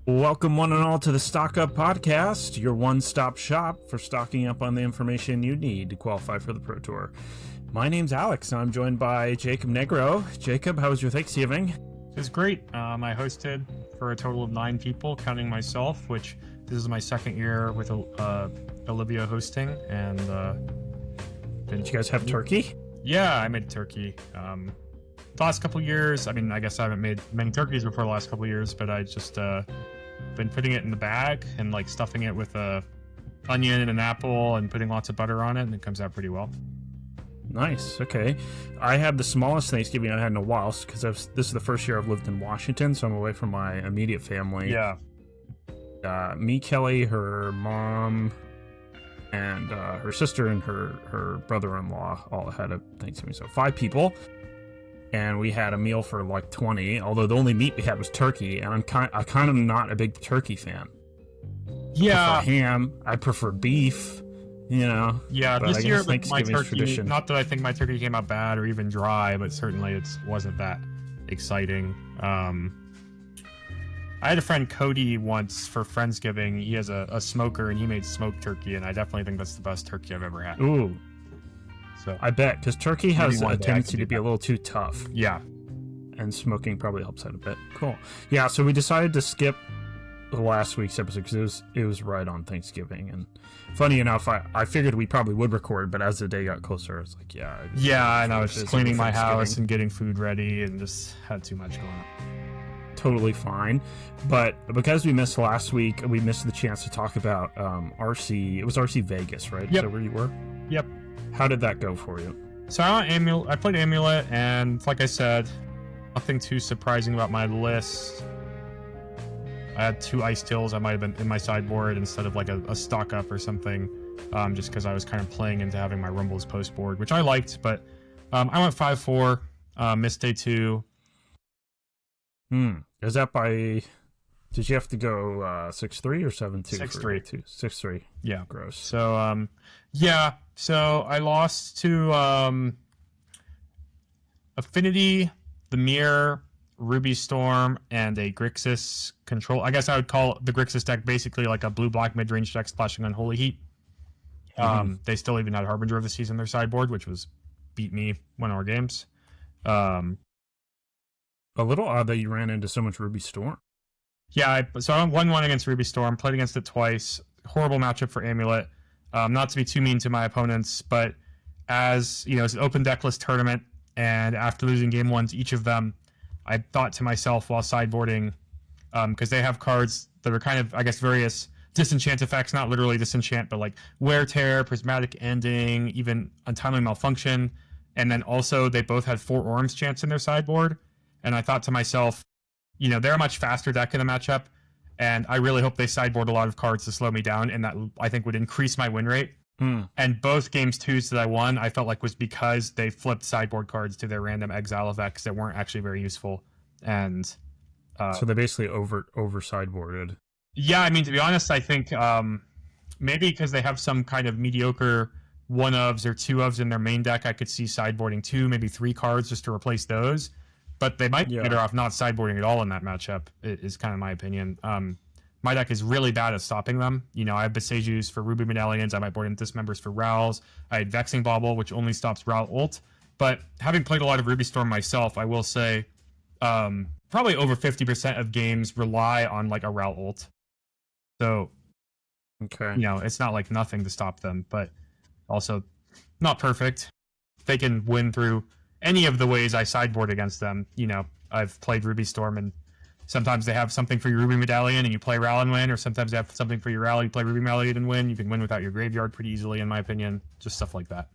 Welcome, one and all, to the Stock Up Podcast, your one-stop shop for stocking up on the information you need to qualify for the Pro Tour. My name's Alex, and I'm joined by Jacob Negro. Jacob, how was your Thanksgiving? It was great. I hosted for a total of 9 people, counting myself, which this is my second year with Olivia hosting. And did you guys have turkey? Yeah, I made turkey. The last couple years, I guess I haven't made many turkeys before the last couple years, but I just been putting it in the bag and like stuffing it with a onion and an apple and putting lots of butter on it, and it comes out pretty well. Nice. Okay. I had the smallest Thanksgiving I've had in a while because this is the first year I've lived in Washington, so I'm away from my immediate family. Yeah. Me, Kelly, her mom, and her sister and her brother-in-law all had a Thanksgiving. So 5 people. And we had a meal for like 20, although the only meat we had was turkey, and I'm kind of not a big turkey fan. Yeah. I prefer ham. I prefer beef. Yeah, this year my turkey, tradition. Not that I think my turkey came out bad or even dry, but certainly it wasn't that exciting. I had a friend, Cody, once for Friendsgiving. He has a smoker, and he made smoked turkey, and I definitely think that's the best turkey I've ever had. Ooh. So I bet, because turkey has a tendency to be a little too tough. Yeah. And smoking probably helps out a bit. Cool. Yeah, so we decided to skip last week's episode because it was right on Thanksgiving, and funny enough, I figured we probably would record, but as the day got closer, I was like, and I was just cleaning my house and getting food ready, and just had too much going on. Totally fine, but because we missed last week, we missed the chance to talk about RC. It was RC Vegas, right? Yep. Is that where you were? Yep. How did that go for you? So I played Amulet, and like I said, nothing too surprising about my list. I had 2 Ice Tills. I might have been in my sideboard instead of like a stock up or something, just because I was kind of playing into having my Rumbles post board, which I liked. But I went 5-4, missed day 2. Is that by? Did you have to go 6-3 or 7-2? 6-3. 6-3. Yeah. Gross. So So I lost to Affinity, the Mirror, Ruby Storm, and a Grixis control. I guess I would call the Grixis deck basically like a blue-black mid-range deck splashing on Holy Heat. They still even had Harbinger of the Seas in their sideboard, which was beat me one of our games. A little odd that you ran into so much Ruby Storm. Yeah, so I won 1 against Ruby Storm, played against it twice. Horrible matchup for Amulet. Not to be too mean to my opponents, but as you know, it's an open deckless tournament, and after losing game 1 to each of them, I thought to myself while sideboarding, because they have cards that are kind of, I guess, various disenchant effects, not literally disenchant, but like Wear Tear, Prismatic Ending, even Untimely Malfunction, and then also they both had 4 Orms chants in their sideboard, and I thought to myself, you know, they're a much faster deck in the matchup, and I really hope they sideboard a lot of cards to slow me down, and that I think would increase my win rate. And both games 2s that I won, I felt like was because they flipped sideboard cards to their random exile effects that weren't actually very useful. And so they basically over sideboarded. Yeah, I mean, to be honest, I think maybe because they have some kind of mediocre 1-ofs or 2-ofs in their main deck, I could see sideboarding 2, maybe 3 cards just to replace those. But they might be better off not sideboarding at all in that matchup, is kind of my opinion. My deck is really bad at stopping them. You know, I have Besejus for Ruby Medallions. I might board in Dismembers for Rowls. I had Vexing Bauble, which only stops Rowl ult. But having played a lot of Ruby Storm myself, I will say probably over 50% of games rely on like a Rowl ult. So, you know, it's not like nothing to stop them, but also not perfect. They can win through any of the ways I sideboard against them. You know, I've played Ruby Storm, and sometimes they have something for your Ruby Medallion and you play Ral and win, or sometimes they have something for your Ral, you play Ruby Medallion and win. You can win without your graveyard pretty easily, in my opinion. Just stuff like that.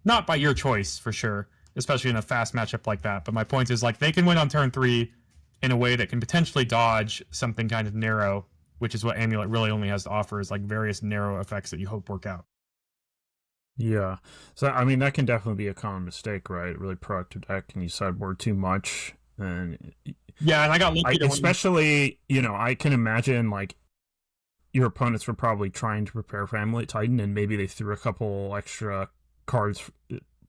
Not by your choice, for sure, especially in a fast matchup like that. But my point is, like, they can win on turn 3 in a way that can potentially dodge something kind of narrow, which is what Amulet really only has to offer, is like various narrow effects that you hope work out. Yeah. So, I mean, that can definitely be a common mistake, right? Really proactive deck, and you sideboard too much. And yeah, and I got lucky. Especially, you know, I can imagine, like, your opponents were probably trying to prepare for Amulet Titan, and maybe they threw a couple extra cards,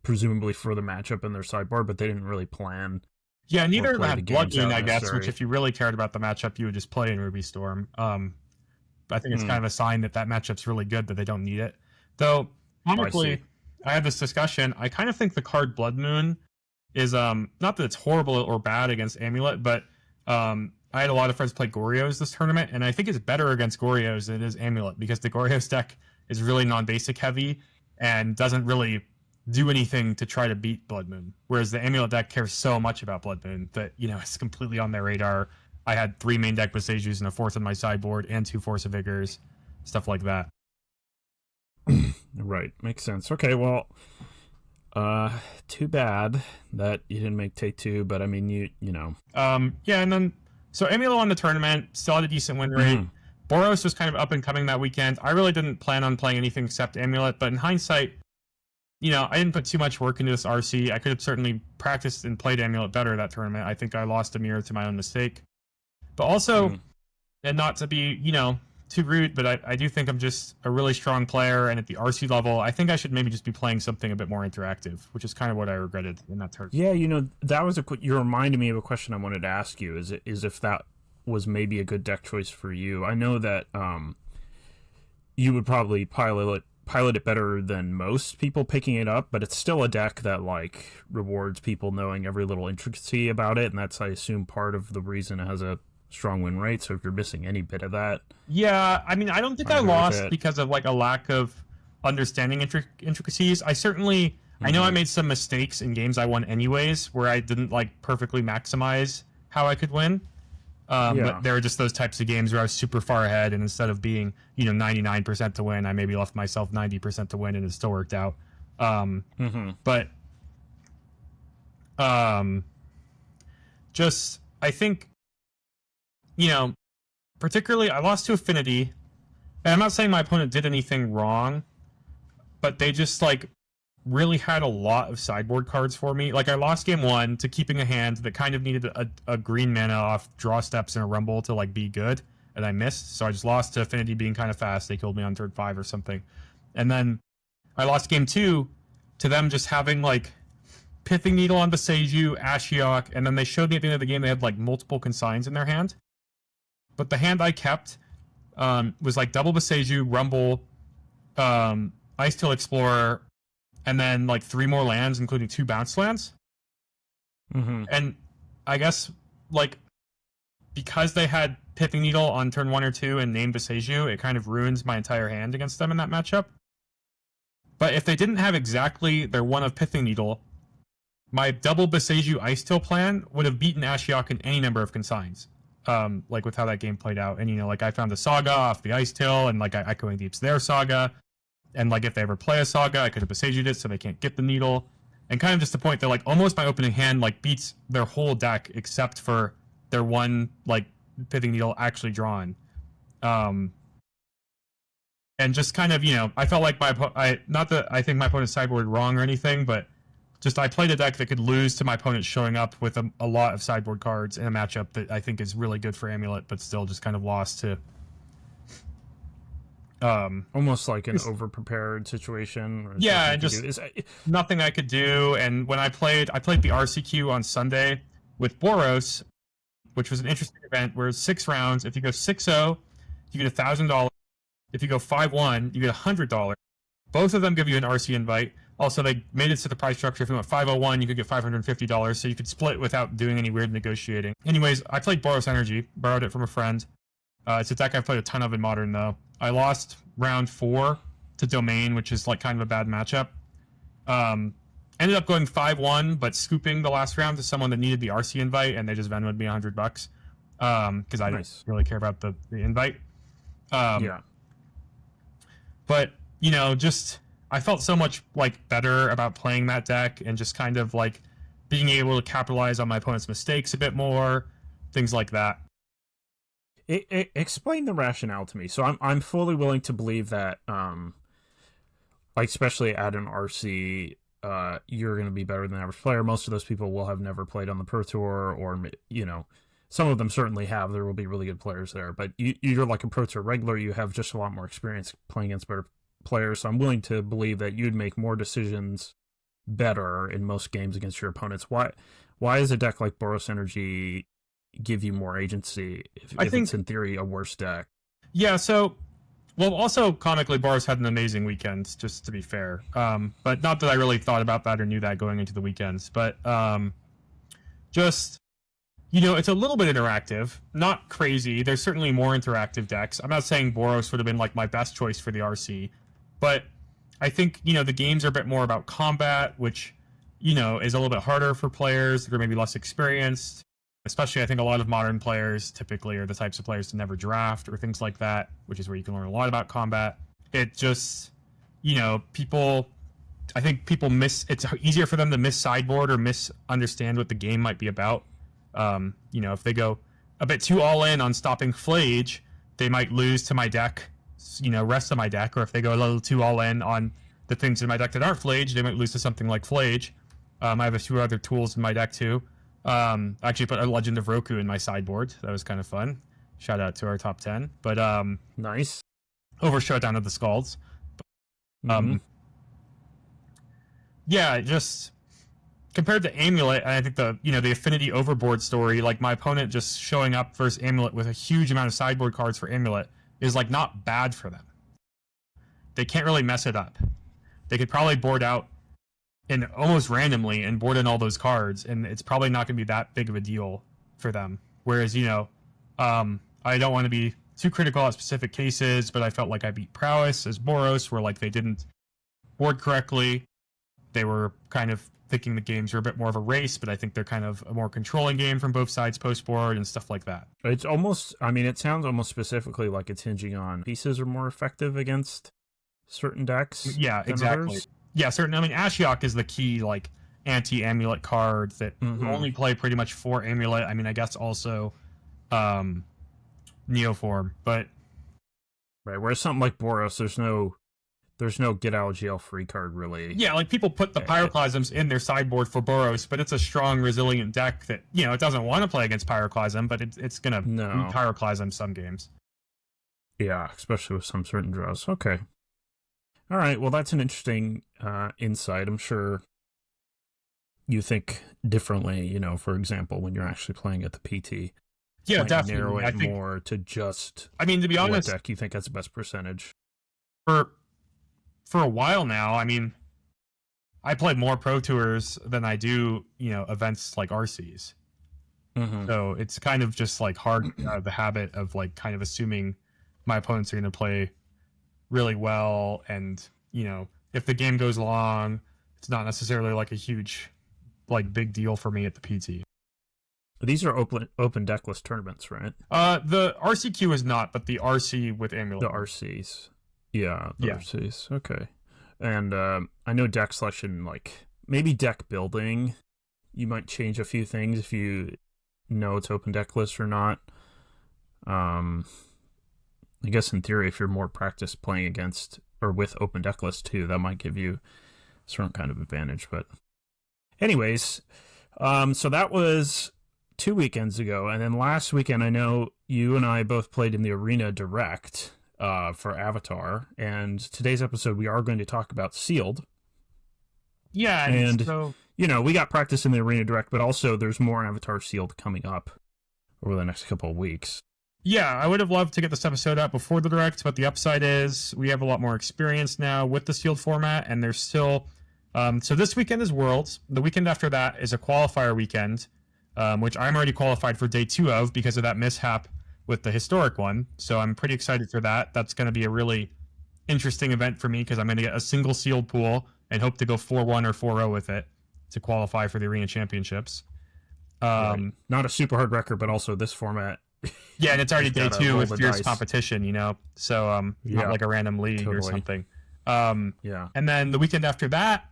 presumably for the matchup in their sideboard, but they didn't really plan Yeah, neither of them play had the Blood games Moon, out I guess, which necessary. if you really cared about the matchup, you would just play in Ruby Storm. I think it's kind of a sign that that matchup's really good, that they don't need it. Though, I see. comically, I had this discussion. I kind of think the card Blood Moon is not that it's horrible or bad against Amulet, but I had a lot of friends play Goryo's this tournament, and I think it's better against Goryo's than it is Amulet because the Goryo's deck is really non-basic heavy and doesn't really do anything to try to beat Blood Moon. Whereas the Amulet deck cares so much about Blood Moon that, you know, it's completely on their radar. I had 3 main deck Besejus and a 4th on my sideboard and 2 Force of Vigors, stuff like that. Right, makes sense. Okay, well, too bad that you didn't make take 2, but I mean, you know. Yeah, and then so Amulet won the tournament, still had a decent win rate. Boros was kind of up and coming that weekend. I really didn't plan on playing anything except Amulet, but in hindsight, you know, I didn't put too much work into this RC. I could have certainly practiced and played Amulet better that tournament. I think I lost a mirror to my own mistake. But also, and not to be, you know, too rude, but I do think I'm just a really strong player, and at the RC level, I think I should maybe just be playing something a bit more interactive, which is kind of what I regretted in that tournament. Yeah, you know, that was you reminded me of a question I wanted to ask you. Is if that was maybe a good deck choice for you? I know that you would probably pilot it better than most people picking it up, but it's still a deck that like rewards people knowing every little intricacy about it, and that's, I assume, part of the reason it has a strong win rate. So if you're missing any bit of that, yeah, I mean, I don't think I lost because of like a lack of understanding intricacies. I certainly, I know I made some mistakes in games I won anyways, where I didn't like perfectly maximize how I could win. But there were just those types of games where I was super far ahead, and instead of being, you know, 99% to win, I maybe left myself 90% to win, and it still worked out. But just, I think, you know, particularly I lost to Affinity, and I'm not saying my opponent did anything wrong, but they just like really had a lot of sideboard cards for me. Like I lost game 1 to keeping a hand that kind of needed a green mana off draw steps and a rumble to like be good, and I missed, so I just lost to Affinity being kind of fast. They killed me on turn 5 or something. And then I lost game 2 to them just having like Pithing Needle on Beseju, Ashiok, and then they showed me at the end of the game they had like multiple consigns in their hand. But the hand I kept was like double Beseju, Rumble, Ice Till Explorer, and then like 3 more lands, including 2 bounce lands. And I guess like because they had Pithing Needle on turn 1 or 2 and named Beseju, it kind of ruins my entire hand against them in that matchup. But if they didn't have exactly their 1 of Pithing Needle, my double Beseju Ice Till plan would have beaten Ashiok in any number of consigns. Like with how that game played out. And, you know, like I found a Saga off the Ice Till, and like I Echoing Deep's their Saga. And like if they ever play a Saga, I could have Beseju'd it so they can't get the Needle. And kind of just the point that like almost my opening hand like beats their whole deck except for their 1 like Pithing Needle actually drawn. And just kind of, you know, I felt like not that I think my opponent's sideboard wrong or anything, but just I played a deck that could lose to my opponent showing up with a lot of sideboard cards in a matchup that I think is really good for Amulet, but still just kind of lost to almost like an over-prepared situation. Or yeah, and just nothing I could do. And when I played the RCQ on Sunday with Boros, which was an interesting event where it's 6 rounds. If you go 6-0, you get $1,000. If you go 5-1, you get $100. Both of them give you an RC invite. Also, they made it to the price structure. If you went 501, you could get $550, so you could split without doing any weird negotiating. Anyways, I played Boros Energy, borrowed it from a friend. It's a deck I've played a ton of in Modern, though. I lost round 4 to Domain, which is like kind of a bad matchup. Ended up going 5-1, but scooping the last round to someone that needed the RC invite, and they just Venmoed me $100 because I didn't really care about the invite. Yeah. But, you know, just I felt so much like better about playing that deck and just kind of like being able to capitalize on my opponent's mistakes a bit more, things like that. Explain the rationale to me. So I'm fully willing to believe that, like especially at an RC, you're going to be better than the average player. Most of those people will have never played on the Pro Tour, or you know, some of them certainly have. There will be really good players there, but you're like a Pro Tour regular. You have just a lot more experience playing against better players. So I'm willing to believe that you'd make more decisions better in most games against your opponents. Why why is a deck like Boros Energy give you more agency if it's in theory a worse deck? Yeah, so well, also comically, Boros had an amazing weekend, just to be fair. But not that I really thought about that or knew that going into the weekends. But just it's a little bit interactive, not crazy. There's certainly more interactive decks. I'm not saying Boros would have been like my best choice for the RC, but I think the games are a bit more about combat, which is a little bit harder for players that are maybe less experienced. Especially, I think a lot of modern players typically are the types of players to never draft or things like that, which is where you can learn a lot about combat. It just, people, I think people it's easier for them to miss sideboard or misunderstand what the game might be about. If they go a bit too all in on stopping Flage, they might lose to my deck, rest of my deck. Or if they go a little too all in on the things in my deck that aren't Flage, they might lose to something like Flage. I have a few other tools in my deck too. I actually put a Legend of Roku in my sideboard. That was kind of fun. Shout out to our top 10. But nice. Over Showdown of the Scalds. Yeah, just compared to Amulet, I think the Affinity Overboard story, like my opponent just showing up versus Amulet with a huge amount of sideboard cards for Amulet is like not bad for them. They can't really mess it up. They could probably board out and almost randomly and board in all those cards, and it's probably not going to be that big of a deal for them. Whereas, I don't want to be too critical at specific cases, but I felt like I beat Prowess as Boros, where like they didn't board correctly. They were kind of thinking the games were a bit more of a race, but I think they're kind of a more controlling game from both sides post board and stuff like that. It's almost, it sounds almost specifically like it's hinging on pieces are more effective against certain decks. Yeah, exactly. Others. Yeah, certainly. Ashiok is the key, like, anti-Amulet card that only play pretty much for Amulet. I guess also Neoform, but... Right, whereas something like Boros, there's no get out of jail free card, really. Yeah, like, people put the Pyroclasms in their sideboard for Boros, but it's a strong, resilient deck that, it doesn't want to play against Pyroclasm, but it's going to beat Pyroclasm some games. Yeah, especially with some certain draws. Okay. All right, well, that's an interesting insight. I'm sure you think differently, for example, when you're actually playing at the PT. Yeah, definitely. Narrow it more to just to be honest, what deck you think has the best percentage. For a while now, I play more Pro Tours than I do, events like RCs. So it's kind of just like hard the habit of like kind of assuming my opponents are going to play really well, and if the game goes long, it's not necessarily like a huge like big deal for me at the PT. These are open deckless tournaments, right? The RCQ is not, but the RC with Amulet. The RCs. Yeah, RCs. Okay. And I know deck selection, like maybe deck building, you might change a few things if you know it's open deckless or not. I guess in theory, if you're more practiced playing against or with open deck lists too, that might give you a certain kind of advantage. But anyways, so that was 2 weekends ago. And then last weekend, I know you and I both played in the Arena Direct for Avatar. And today's episode, we are going to talk about Sealed. Yeah. And, so... we got practice in the Arena Direct, but also there's more Avatar Sealed coming up over the next couple of weeks. Yeah, I would have loved to get this episode out before the Direct, but the upside is we have a lot more experience now with the Sealed format, and there's still... so this weekend is Worlds. The weekend after that is a qualifier weekend, which I'm already qualified for day 2 of because of that mishap with the historic one. So I'm pretty excited for that. That's going to be a really interesting event for me because I'm going to get a single Sealed pool and hope to go 4-1 or 4-0 with it to qualify for the Arena Championships. Right. Not a super hard record, but also this format... Yeah, and it's already day 2 with fierce competition, so not like a random league or something. Yeah. And then the weekend after that,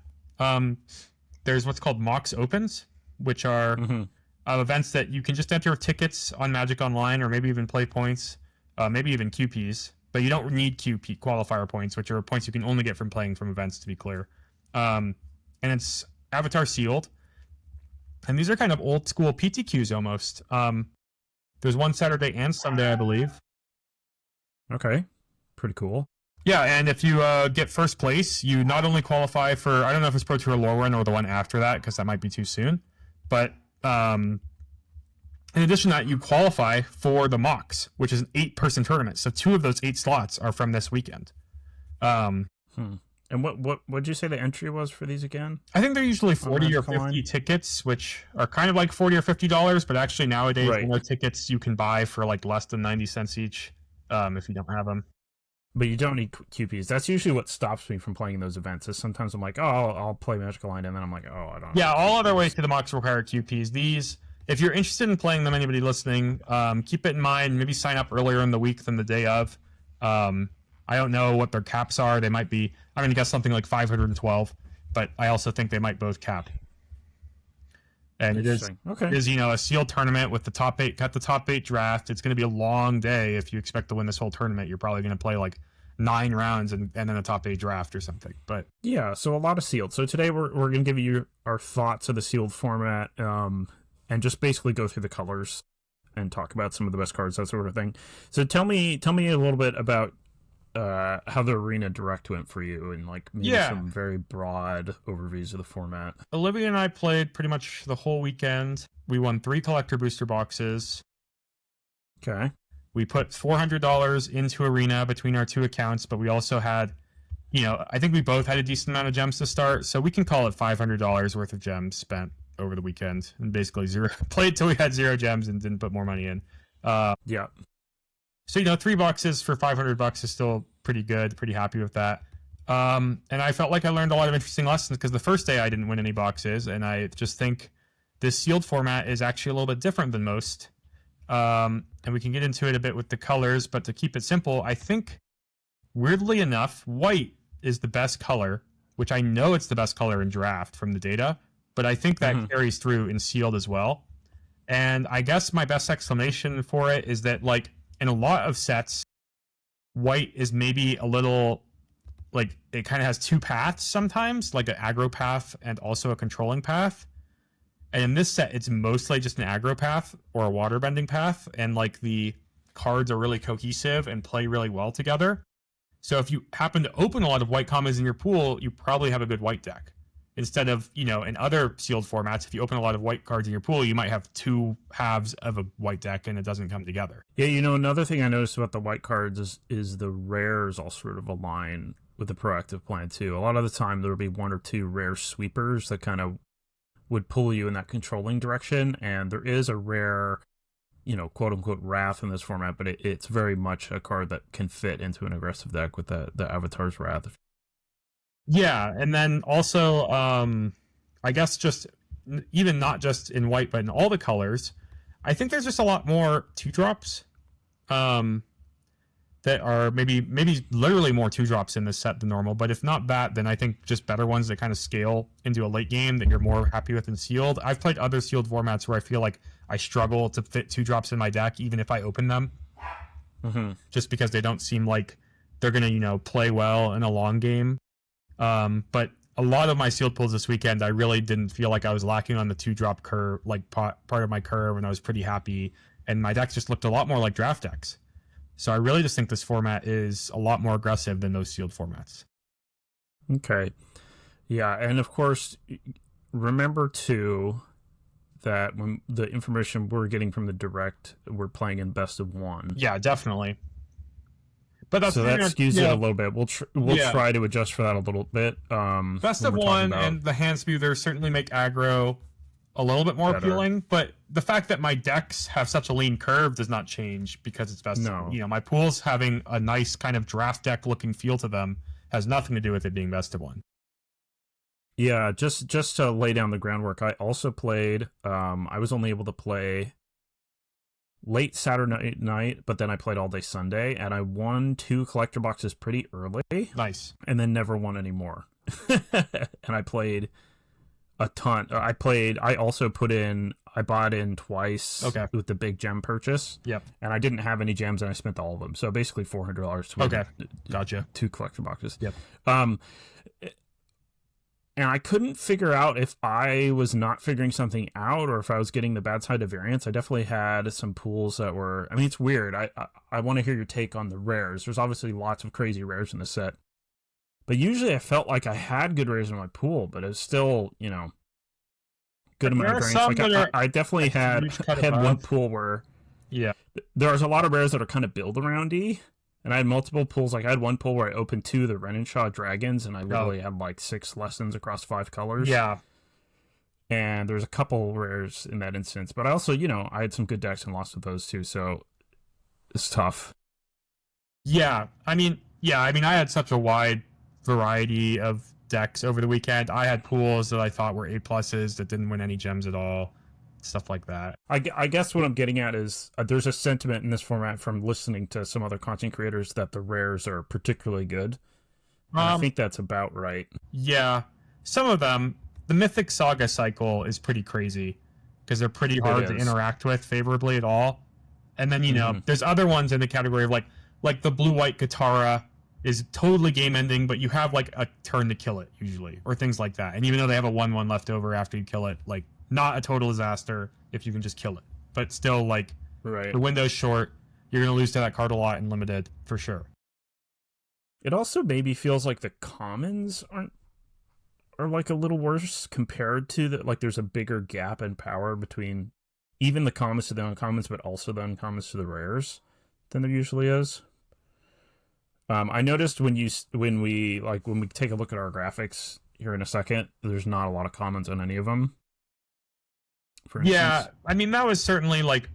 there's what's called Mox Opens, which are events that you can just enter tickets on Magic Online or maybe even play points, maybe even QPs, but you don't need QP qualifier points, which are points you can only get from playing from events, to be clear. And it's Avatar Sealed. And these are kind of old school PTQs almost. There's one Saturday and Sunday, I believe. Okay. Pretty cool. Yeah, and if you get first place, you not only qualify for, I don't know if it's Pro Tour Lore Run or the one after that, because that might be too soon, but In addition to that, you qualify for the Mox, which is an 8-person tournament. So 2 of those 8 slots are from this weekend. And what'd you say the entry was for these again? I think they're usually 40 or 50 tickets, which are kind of like $40 or $50, but actually nowadays, more tickets you can buy for like less than 90 cents each if you don't have them. But you don't need QPs. That's usually what stops me from playing those events. Is sometimes I'm like, oh, I'll play Magic Online, and then I'm like, oh, I don't. Yeah, all other ways to the Mox require QPs. These, if you're interested in playing them, anybody listening, keep it in mind. Maybe sign up earlier in the week than the day of. I don't know what their caps are. They might be, I'm going to guess something like 512, but I also think they might both cap. And it is, a sealed tournament with the top 8, cut the top 8 draft. It's going to be a long day. If you expect to win this whole tournament, you're probably going to play like 9 rounds and then a top 8 draft or something. But yeah, so a lot of sealed. So today we're going to give you our thoughts of the sealed format, and just basically go through the colors and talk about some of the best cards, that sort of thing. So tell me a little bit about how the Arena Direct went for you, and like maybe some very broad overviews of the format. Olivia and I played pretty much the whole weekend. We won 3 collector booster boxes. Okay. We put $400 into Arena between our 2 accounts, but we also had, I think we both had a decent amount of gems to start, so we can call it $500 worth of gems spent over the weekend, and basically played till we had 0 gems and didn't put more money in. Yeah. So, 3 boxes for $500 is still pretty good. Pretty happy with that. And I felt like I learned a lot of interesting lessons because the first day I didn't win any boxes, and I just think this sealed format is actually a little bit different than most. And we can get into it a bit with the colors, but to keep it simple, I think, weirdly enough, white is the best color, which I know it's the best color in draft from the data, but I think that carries through in sealed as well. And I guess my best explanation for it is that, like, in a lot of sets, white is maybe a little, like, it kind of has 2 paths sometimes, like an aggro path and also a controlling path. And in this set, it's mostly just an aggro path or a waterbending path, and like the cards are really cohesive and play really well together. So if you happen to open a lot of white commons in your pool, you probably have a good white deck. Instead of, in other sealed formats, if you open a lot of white cards in your pool, you might have 2 halves of a white deck and it doesn't come together. Yeah, another thing I noticed about the white cards is the rares all sort of align with the proactive plan too. A lot of the time there will be 1 or 2 rare sweepers that kind of would pull you in that controlling direction, and there is a rare, quote unquote Wrath in this format, but it's very much a card that can fit into an aggressive deck with the Avatar's Wrath. Yeah, and then also, I guess just even not just in white, but in all the colors, I think there's just a lot more 2-drops that are maybe literally more 2-drops in this set than normal. But if not that, then I think just better ones that kind of scale into a late game that you're more happy with in sealed. I've played other sealed formats where I feel like I struggle to fit 2-drops in my deck, even if I open them, just because they don't seem like they're going to, play well in a long game. But a lot of my sealed pulls this weekend, I really didn't feel like I was lacking on the 2-drop curve, like part of my curve, and I was pretty happy. And my decks just looked a lot more like draft decks. So I really just think this format is a lot more aggressive than those sealed formats. Okay. Yeah, and of course, remember too that when the information we're getting from the direct, we're playing in best of 1. Yeah, definitely. But that's so that skews it a little bit. We'll try to adjust for that a little bit. Best of 1 and the hand spew certainly make aggro a little bit more appealing, but the fact that my decks have such a lean curve does not change because it's best. No. My pools having a nice kind of draft deck looking feel to them has nothing to do with it being best of 1. Yeah, just to lay down the groundwork, I also played, I was only able to play late Saturday night, but then I played all day Sunday, and I won 2 collector boxes pretty early. Nice. And then never won any more. And I played a ton. I also I bought in twice with the big gem purchase. Yep. And I didn't have any gems, and I spent all of them. So basically $400 to win. Gotcha. 2 collector boxes. Yep. And I couldn't figure out if I was not figuring something out or if I was getting the bad side of variance. I definitely had some pools that were, it's weird. I want to hear your take on the rares. There's obviously lots of crazy rares in the set. But usually I felt like I had good rares in my pool, but it was still, good amount of are variance. some Like that are I definitely had huge cut one above. pool where Yeah. there was a lot of rares that are kind of build around-y, and I had multiple pools. Like I had one pool where I opened 2 of the Renenshaw dragons, and I literally had like 6 lessons across 5 colors. Yeah. And there's a couple rares in that instance, but I also, I had some good decks and lost with those too, so it's tough. Yeah. I had such a wide variety of decks over the weekend. I had pools that I thought were A-pluses that didn't win any gems at all, stuff like that. I guess what I'm getting at is there's a sentiment in this format from listening to some other content creators that the rares are particularly good. And I think that's about right. Yeah. Some of them, the Mythic Saga cycle is pretty crazy because they're pretty hard to interact with favorably at all. And then, there's other ones in the category of like the blue-white Katara is totally game-ending, but you have like a turn to kill it usually, or things like that. And even though they have a 1/1 left over after you kill it, like not a total disaster if you can just kill it. But still, like, right. The window's short. You're going to lose to that card a lot in limited, for sure. It also maybe feels like the commons are like a little worse compared to like there's a bigger gap in power between even the commons to the uncommons, but also the uncommons to the rares than there usually is. I noticed when we take a look at our graphics here in a second, there's not a lot of commons on any of them. For instance. Yeah, that was certainly like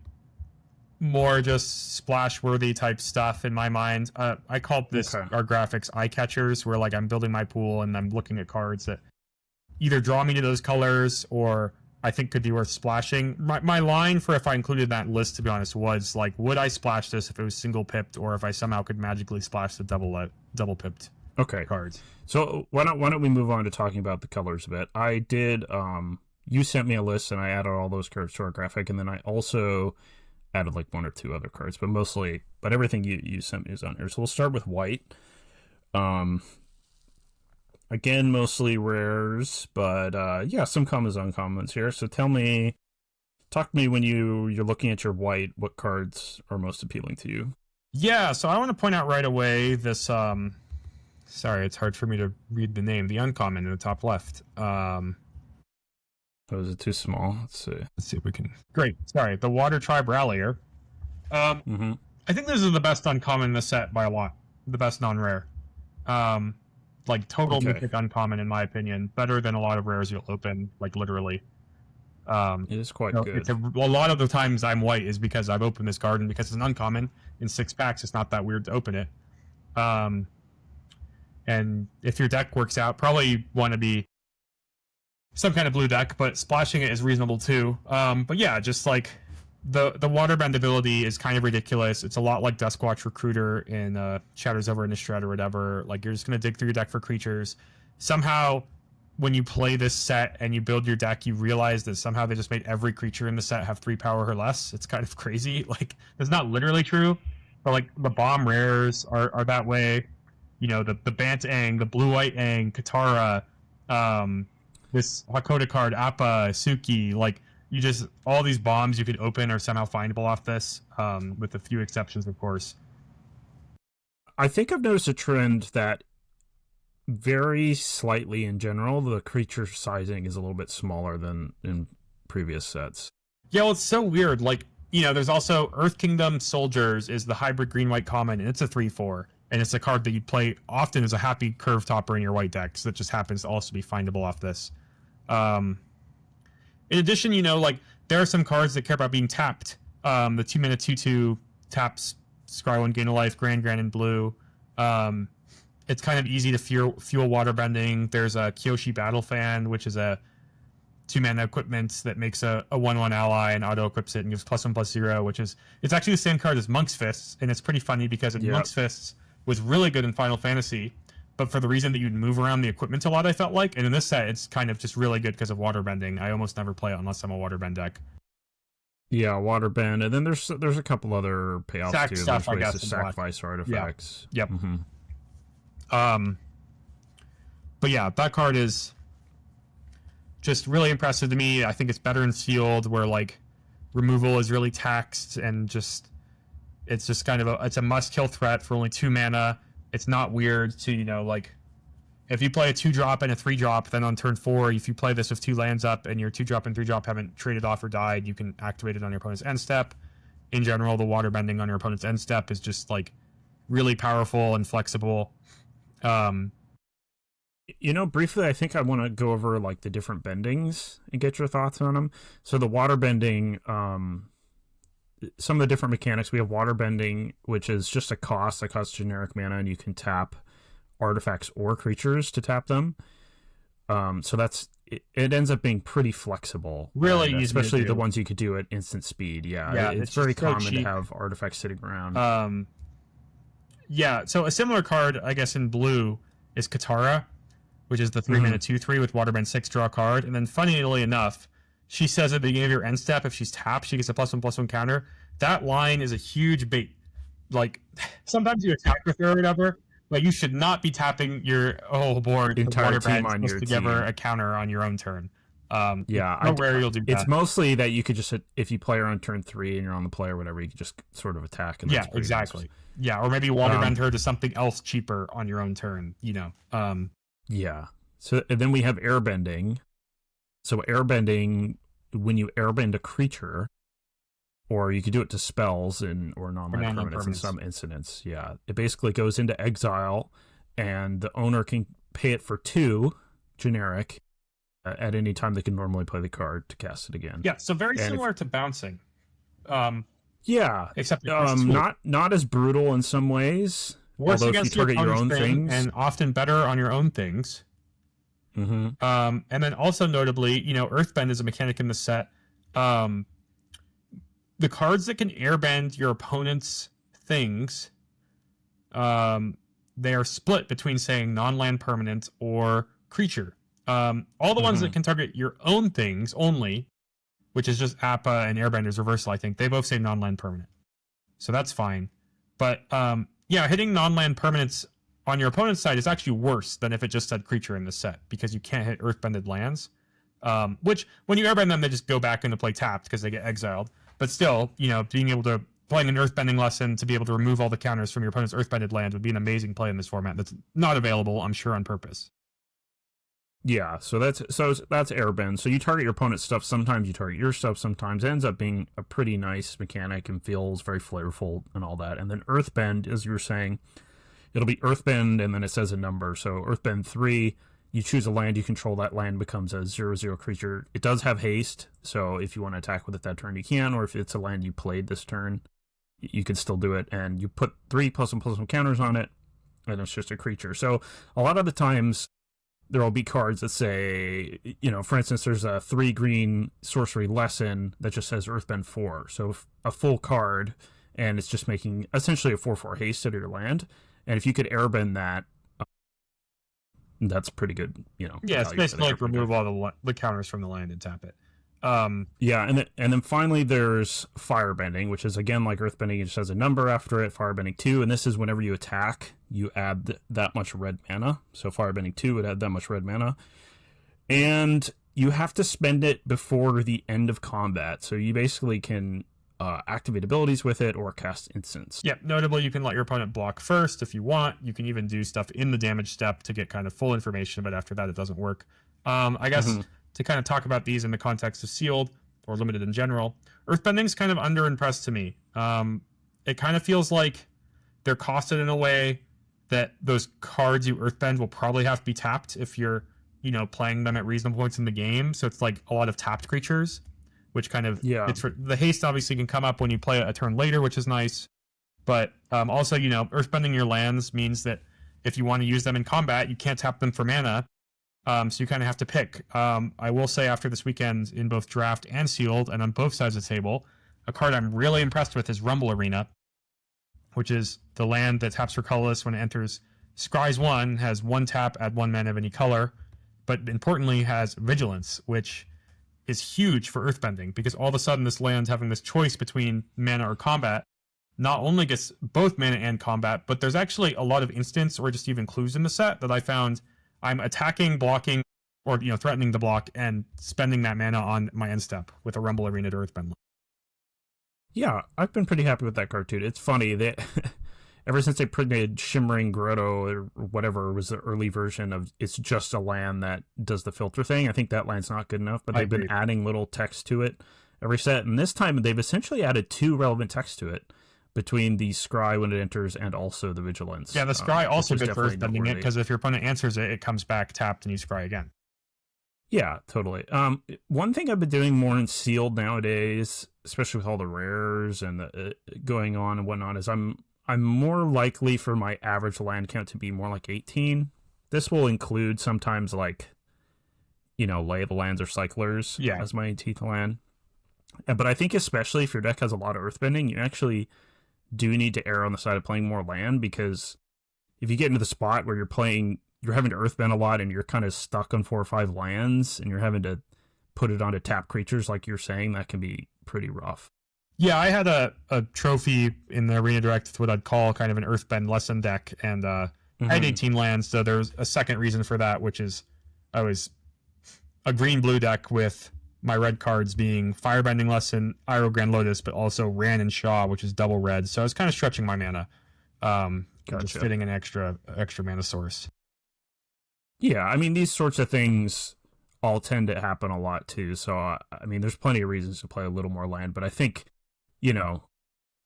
more just splash-worthy type stuff in my mind. I called this our graphics eye catchers, where like I'm building my pool and I'm looking at cards that either draw me to those colors or I think could be worth splashing. My line for if I included that list, to be honest, was like, would I splash this if it was single pipped, or if I somehow could magically splash the double pipped cards? So why don't we move on to talking about the colors a bit? I did. You sent me a list, and I added all those cards to our graphic, and then I also added like 1 or 2 other cards, but everything you sent me is on here. So we'll start with white. Again, mostly rares, but some commons, uncommons here. So talk to me when you're looking at your white, what cards are most appealing to you? Yeah, so I want to point out right away this, sorry, it's hard for me to read the name, the uncommon in the top left. Is it too small? Let's see if we can. Great, sorry, the Water Tribe Rallier. I think this is the best uncommon in the set by a lot. The best non-rare. Like total mythic uncommon in my opinion, better than a lot of rares you'll open, like literally. It is quite good. A lot of the times I'm white is because I've opened this garden because it's an uncommon in 6 packs. It's not that weird to open it. And if your deck works out, probably want to be some kind of blue deck, but splashing it is reasonable too. But yeah, just like the waterbend ability is kind of ridiculous. It's a lot like Duskwatch Recruiter in Shadows over Innistrad or whatever. Like, you're just going to dig through your deck for creatures. Somehow, when you play this set and you build your deck, you realize that somehow they just made every creature in the set have 3 power or less. It's kind of crazy. Like, it's not literally true, but like the bomb rares are that way. The Bant Aang, the blue-white Aang, Katara, this Hakoda card, Appa, Suki, like, all these bombs you could open are somehow findable off this, with a few exceptions, of course. I think I've noticed a trend that very slightly in general, the creature sizing is a little bit smaller than in previous sets. Yeah, well, it's so weird. Like, there's also Earth Kingdom Soldiers is the hybrid green-white common, and it's a 3/4. And it's a card that you play often as a happy curve topper in your white decks that just happens to also be findable off this. In addition, like, there are some cards that care about being tapped. The 2-mana 2/2 taps, scry 1, gain a life, Grand in blue. It's kind of easy to fuel waterbending. There's a Kyoshi Battle Fan, which is a 2-mana equipment that makes a 1/1 ally and auto-equips it and gives +1/+0, it's actually the same card as Monk's Fists, and it's pretty funny because Monk's Fists was really good in Final Fantasy, but for the reason that you'd move around the equipment a lot, I felt like. And in this set, it's kind of just really good because of waterbending. I almost never play it unless I'm a waterbend deck. Yeah, waterbend, and then there's a couple other payoffs too. Stuff, I guess, sacrifice artifacts. Yeah. Yep. But yeah, that card is just really impressive to me. I think it's better in sealed, where like removal is really taxed, and it's just kind of it's a must kill threat for only 2 mana. It's not weird to like If you play a 2-drop and a 3-drop, then on turn 4, if you play this with 2 lands up and your 2-drop and 3-drop haven't traded off or died, you can activate it on your opponent's end step. In general, the water bending on your opponent's end step is just like really powerful and flexible. Briefly, I think I want to go over like the different bendings and get your thoughts on them. So the water bending, some of the different mechanics, we have water bending, which is just a cost that costs generic mana, and you can tap artifacts or creatures to tap them. So that's it ends up being pretty flexible. Really easy, especially the ones you could do at instant speed. Yeah, it's very common to have artifacts sitting around. So a similar card, I guess, in blue is Katara, which is the 3-mana 2/3 with Waterbend 6, draw a card. And then, funnily enough, she says at the beginning of your end step, if she's tapped, she gets a +1/+1 counter. That line is a huge bait. Like, sometimes you attack with her or whatever, but you should not be tapping your whole board entire team on your to give her a counter on your own turn. Rare you'll do that. It's mostly that you could just, if you play her on turn 3 and you're on the play or whatever, you could just sort of attack. And yeah, exactly. Nice. Yeah, or maybe waterbend her to something else cheaper on your own turn, Yeah. So and then we have airbending. So airbending, when you airbend a creature, or you could do it to spells or non-land permanents in some incidents. Yeah. It basically goes into exile, and the owner can pay it for 2 generic at any time they can normally play the card to cast it again. Yeah, so very similar to bouncing. Yeah. Except not as brutal in some ways. Worse although against if you target your own things, and often better on your own things. Mm-hmm. And then also notably, Earthbend is a mechanic in the set. The cards that can airbend your opponent's things, they are split between saying non-land permanent or creature. All the ones that can target your own things only, which is just Appa and Airbender's reversal, I think, they both say non-land permanent. So that's fine. But hitting non-land permanents on your opponent's side is actually worse than if it just said creature in the set, because you can't hit earthbended lands. Which, when you airbend them, they just go back into play tapped because they get exiled. But still, being able to, playing an earthbending lesson to be able to remove all the counters from your opponent's earthbended land would be an amazing play in this format that's not available, I'm sure, on purpose. Yeah, so that's airbend. So you target your opponent's stuff, sometimes you target your stuff, sometimes it ends up being a pretty nice mechanic and feels very flavorful and all that. And then earthbend, as you were saying, it'll be earthbend and then it says a number. So earthbend 3, you choose a land you control, that land becomes a 0/0 creature. It does have haste, so if you want to attack with it that turn you can, or if it's a land you played this turn, you can still do it. And you put 3 +1/+1 counters on it, and it's just a creature. So a lot of the times there will be cards that say, for instance, there's a 3 green sorcery lesson that just says Earthbend 4. So a full card, and it's just making essentially a 4/4 haste out of your land. And if you could airbend that, that's pretty good. Yeah, it's basically like remove all the counters from the land and tap it. And then finally there's firebending, which is again like earthbending. It just has a number after it. Firebending 2, and this is whenever you attack, you add that much red mana. So firebending 2 would add that much red mana, and you have to spend it before the end of combat. So you basically can activate abilities with it or cast instants. Yeah, notably you can let your opponent block first if you want. You can even do stuff in the damage step to get kind of full information, but after that it doesn't work. I guess to kind of talk about these in the context of sealed or limited in general, earthbending's kind of underimpressed to me. It kind of feels like they're costed in a way that those cards you earthbend will probably have to be tapped if you're playing them at reasonable points in the game. So it's like a lot of tapped creatures, which kind of, it's for the haste obviously can come up when you play a turn later, which is nice. But also, earthbending your lands means that if you want to use them in combat, you can't tap them for mana. So you kind of have to pick. I will say after this weekend in both draft and sealed and on both sides of the table, a card I'm really impressed with is Rumble Arena, which is the land that taps for colorless when it enters Scry's 1, has 1 tap, add 1 mana of any color, but importantly has Vigilance, which is huge for earthbending, because all of a sudden this land having this choice between mana or combat not only gets both mana and combat, but there's actually a lot of instants or just even clues in the set that I found I'm attacking, blocking, or threatening to block and spending that mana on my end step with a Rumble Arena to earthbend. Yeah, I've been pretty happy with that card too. It's funny that ever since they printed Shimmering Grotto or whatever was the early version of it's just a land that does the filter thing. I think that land's not good enough, but they've been adding little text to it every set. And this time they've essentially added 2 relevant text to it between the scry when it enters and also the vigilance. Yeah, the scry also good for earthbending it, because if your opponent answers it, it comes back tapped and you scry again. Yeah, totally. One thing I've been doing more in sealed nowadays, especially with all the rares and the, going on and whatnot, is I'm more likely for my average land count to be more like 18. This will include sometimes like, you know, Lay of the Lands or Cyclers as my 18th land. But I think especially if your deck has a lot of earthbending, you actually do need to err on the side of playing more land, because if you get into the spot where you're having to earthbend a lot and you're kind of stuck on 4 or 5 lands and you're having to put it onto tap creatures like you're saying, that can be pretty rough. Yeah, I had a trophy in the Arena Direct with what I'd call kind of an earthbend lesson deck, and I had 18 lands, so there's a second reason for that, which is I was a green-blue deck with my red cards being Firebending Lesson, Iroh Grand Lotus, but also Ran and Shaw, which is double red. So I was kind of stretching my mana, just fitting an extra mana source. Yeah, I mean, these sorts of things all tend to happen a lot too. So, I mean, there's plenty of reasons to play a little more land, but I think, you know,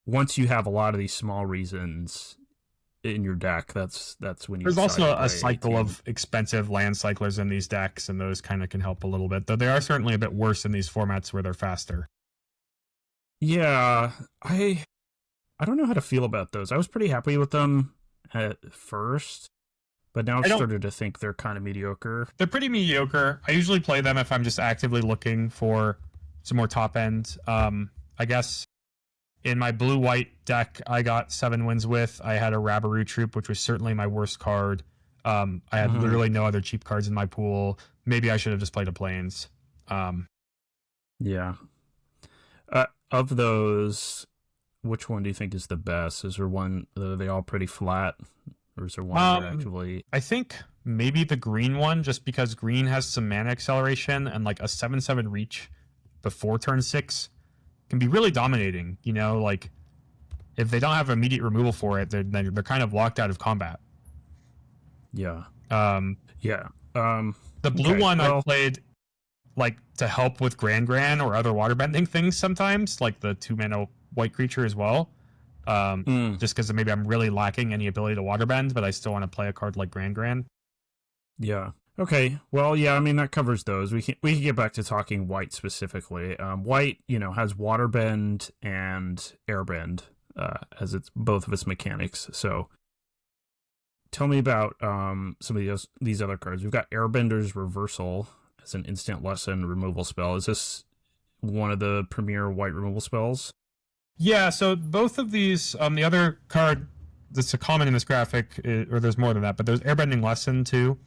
once you have a lot of these small reasons in your deck, that's when you. There's also a cycle of expensive land cyclers in these decks, and those kind of can help a little bit, though they are certainly a bit worse in these formats where they're faster. Yeah, I don't know how to feel about those. I was pretty happy with them at first, but now I've started to think they're kind of mediocre. They're pretty mediocre. I usually play them if I'm just actively looking for some more top end. I guess in my blue-white deck, I got 7 wins with. I had a Rabaroo Troop, which was certainly my worst card. I had literally no other cheap cards in my pool. Maybe I should have just played a Plains. Yeah. Of those, which one do you think is the best? Is there one, are they all pretty flat? Or is there one that actually... I think maybe the green one, just because green has some mana acceleration and like a 7/7 reach before turn 6 can be really dominating. You know, like if they don't have immediate removal for it, they're kind of locked out of combat. Yeah. The blue one I played like to help with Gran or other waterbending things sometimes, like the 2-mana white creature as well. Just because maybe I'm really lacking any ability to waterbend, but I still want to play a card like Gran. Yeah. Okay. Well, yeah. I mean, that covers those. We can get back to talking white specifically. White, you know, has waterbend and airbend as its both of its mechanics. So, tell me about some of these other cards. We've got Airbender's Reversal as an instant lesson removal spell. Is this one of the premier white removal spells? Yeah, so both of these, the other card that's a common in this graphic, or there's more than that, but there's Airbending Lesson too.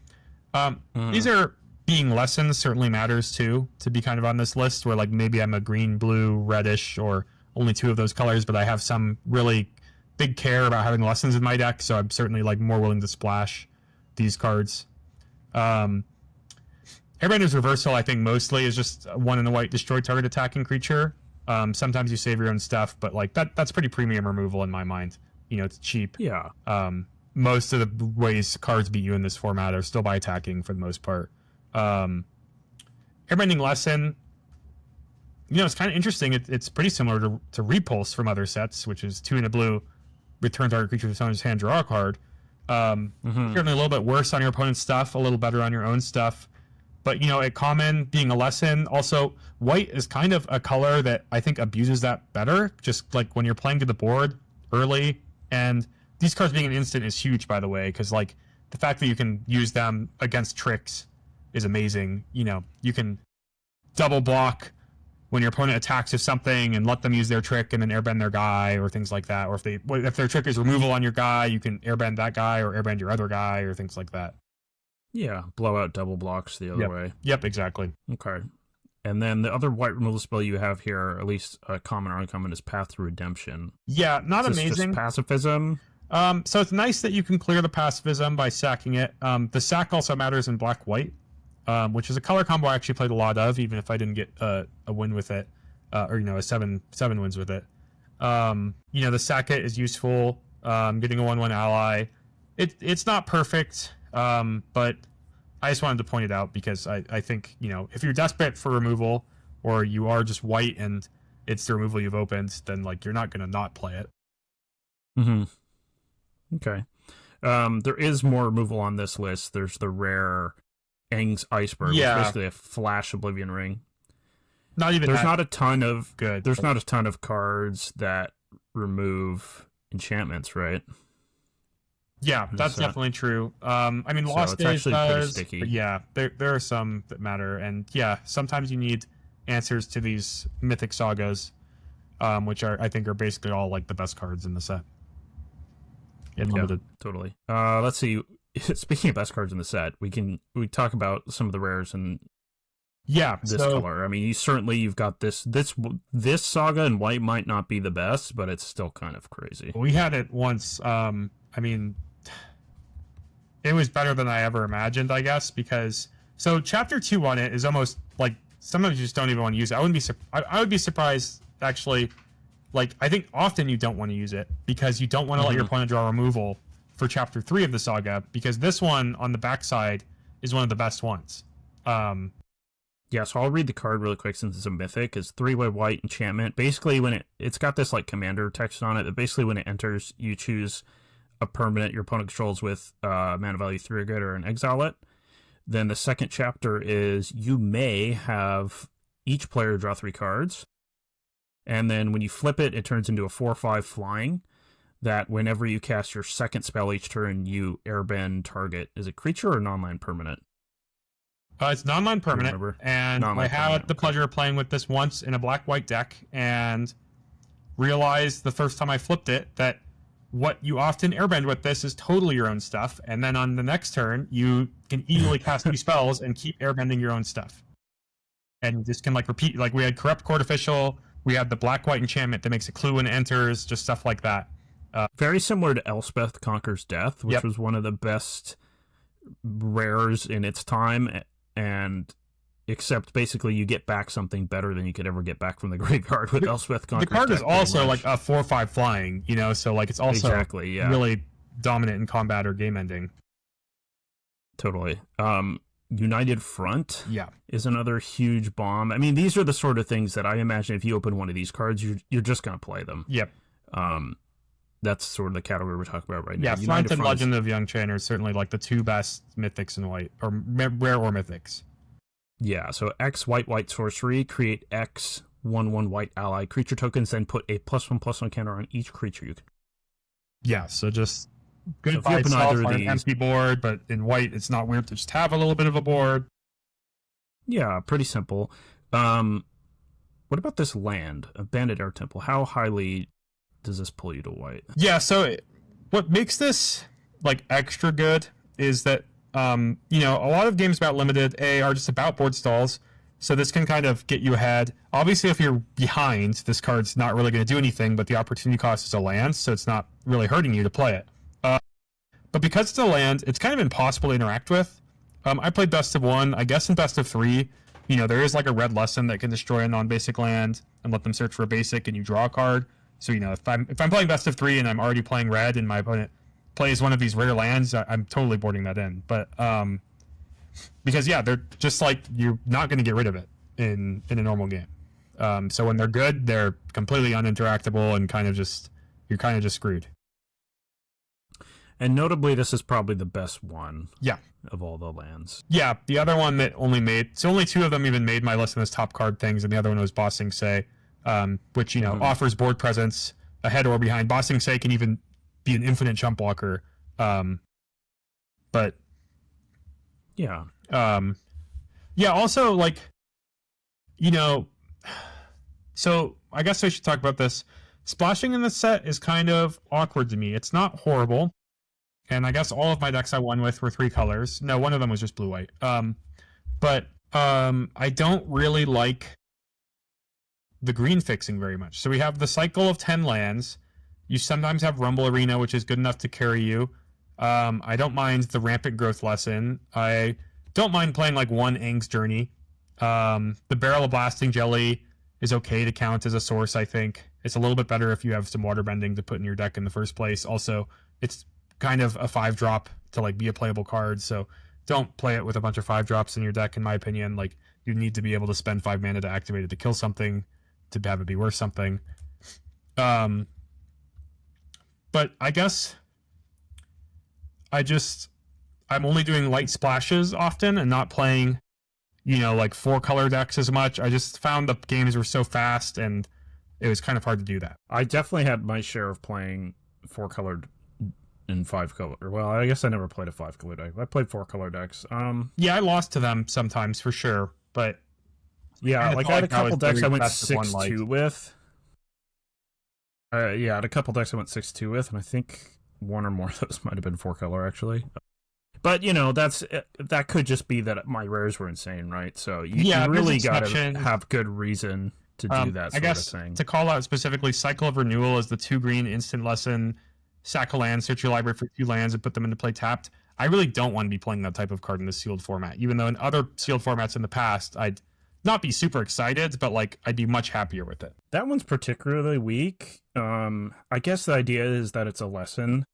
These are being lessons certainly matters too, to be kind of on this list where like maybe I'm a green, blue, reddish, or only 2 of those colors, but I have some really big care about having lessons in my deck, so I'm certainly like more willing to splash these cards. Airbender's Reversal, I think mostly is just 1 in the white, destroy target attacking creature. Sometimes you save your own stuff, but like that's pretty premium removal in my mind. You know, it's cheap. Yeah. Most of the ways cards beat you in this format are still by attacking for the most part. Airbending Lesson, you know, it's kind of interesting. It's pretty similar to Repulse from other sets, which is 2 in a blue, return target creature to someone's hand, draw a card. Certainly a little bit worse on your opponent's stuff, a little better on your own stuff. But, you know, at common, being a lesson, also, white is kind of a color that I think abuses that better, just like when you're playing to the board early. And these cards being an instant is huge, by the way, because, like, the fact that you can use them against tricks is amazing. You know, you can double block when your opponent attacks with something and let them use their trick and then airbend their guy or things like that. Or if their trick is removal on your guy, you can airbend that guy or airbend your other guy or things like that. Yeah, blow out double blocks the other way. Yep, exactly. Okay. And then the other white removal spell you have here, at least common or uncommon, is Path to Redemption. Yeah, not amazing. Just pacifism? So it's nice that you can clear the pacifism by sacking it. The sack also matters in black-white, which is a color combo I actually played a lot of, even if I didn't get a win with it, or, you know, a seven wins with it. You know, the sack it is useful getting a 1/1 ally. It's not perfect, but I just wanted to point it out because I think, if you're desperate for removal, or you are just white and it's the removal you've opened, then like you're not going to not play it. Mm-hmm. Okay. There is more removal on this list. There's the rare Aang's Iceberg, which is basically a flash Oblivion Ring. There's not a ton of cards that remove enchantments, right? Yeah, that's definitely true. Lost Days does, sticky. But yeah, there are some that matter, and yeah, sometimes you need answers to these mythic sagas, which I think are basically all like the best cards in the set. Yeah, totally. Let's see. Speaking of best cards in the set, we talk about some of the rares and this color. I mean, you've got this saga in white might not be the best, but it's still kind of crazy. We had it once. It was better than I ever imagined, I guess, because chapter 2 on it is almost like sometimes you just don't even want to use it. I would be surprised actually. Like, I think often you don't want to use it because you don't want to let your opponent draw removal for chapter 3 of the saga, because this one on the backside is one of the best ones. Yeah, so I'll read the card really quick since it's a mythic. It's 3-white enchantment. Basically, when it's got this like commander text on it, that basically when it enters, you choose a permanent your opponent controls with mana value 3 or greater and exile it. Then the second chapter is you may have each player draw 3 cards. And then when you flip it, it turns into a 4/5 flying that whenever you cast your second spell each turn, you airbend target. Is it creature or non-land permanent? It's non-land permanent, and I had the pleasure of playing with this once in a black-white deck, and realized the first time I flipped it that what you often airbend with this is totally your own stuff, and then on the next turn, you can easily cast 2 spells and keep airbending your own stuff. And you just can like repeat, like we had Corrupt Court Official, we had the black-white enchantment that makes a clue when it enters, just stuff like that. Very similar to Elspeth Conquers Death, which was one of the best rares in its time, and except basically you get back something better than you could ever get back from the graveyard with Elspeth Conquers Death. The card is also like a 4/5 flying, so like it's also really dominant in combat or game ending. Totally. United Front is another huge bomb. I mean, these are the sort of things that I imagine if you open one of these cards, you're just going to play them. Yep. That's sort of the category we're talking about right now. Yeah, Front and Legend of Young Chen are certainly like the 2 best mythics in white, or rare or mythics. Yeah, so X white sorcery, create X 1/1 white ally creature tokens, then put a +1/+1 counter on each creature you can. Yeah, so just good by itself on an empty board, but in white it's not weird to just have a little bit of a board. Yeah, pretty simple. What about this land, a Bandit Air Temple? How highly does this pull you to white? Yeah, so what makes this like extra good is that a lot of games about limited are just about board stalls, so this can kind of get you ahead. Obviously, if you're behind, this card's not really going to do anything, but the opportunity cost is a land, so it's not really hurting you to play it. But because it's a land, it's kind of impossible to interact with. I played best of 1. I guess in best of 3, there is like a red lesson that can destroy a non-basic land and let them search for a basic, and you draw a card. So if I'm playing best of 3 and I'm already playing red, and my opponent plays one of these rare lands, I'm totally boarding that in. But because they're just like, you're not going to get rid of it in a normal game. So when they're good, they're completely uninteractable and you're kind of just screwed. And notably, this is probably the best one of all the lands. Yeah, the other one that only 2 of them even made my list in those top card things, and the other one was Ba Sing Se, which, offers board presence ahead or behind. Ba Sing Se can even be an infinite jump blocker. But yeah. Also, like, so I guess I should talk about this. Splashing in this set is kind of awkward to me. It's not horrible. And I guess all of my decks I won with were 3 colors. No, one of them was just blue-white. But I don't really like the green fixing very much. So we have the cycle of 10 lands. You sometimes have Rumble Arena, which is good enough to carry you. I don't mind the Rampant Growth Lesson. I don't mind playing like 1 Aang's Journey. The Barrel of Blasting Jelly is okay to count as a source, I think. It's a little bit better if you have some water bending to put in your deck in the first place. Also, it's kind of a 5-drop to like be a playable card, so don't play it with a bunch of 5-drops in your deck, in my opinion. Like, you need to be able to spend 5 mana to activate it to kill something, to have it be worth something. But I guess I'm only doing light splashes often and not playing, like 4-color decks as much. I just found the games were so fast and it was kind of hard to do that. I definitely had my share of playing 4-colored and 5-color. Well, I guess I never played a 5-color deck. I played 4-color decks. Yeah, I lost to them sometimes for sure, but yeah, like I had a couple decks I went 6-2 with. Yeah, I had a couple decks I went 6-2 with, and I think one or more of those might have been 4-color actually. But that could just be that my rares were insane, right? So you really got to have good reason to do that sort of thing. To call out specifically, Cycle of Renewal is the 2-green instant lesson. Sack a land, search your library for 2 lands, and put them into play tapped. I really don't want to be playing that type of card in the sealed format, even though in other sealed formats in the past, I'd not be super excited, but like I'd be much happier with it. That one's particularly weak. I guess the idea is that it's a lesson.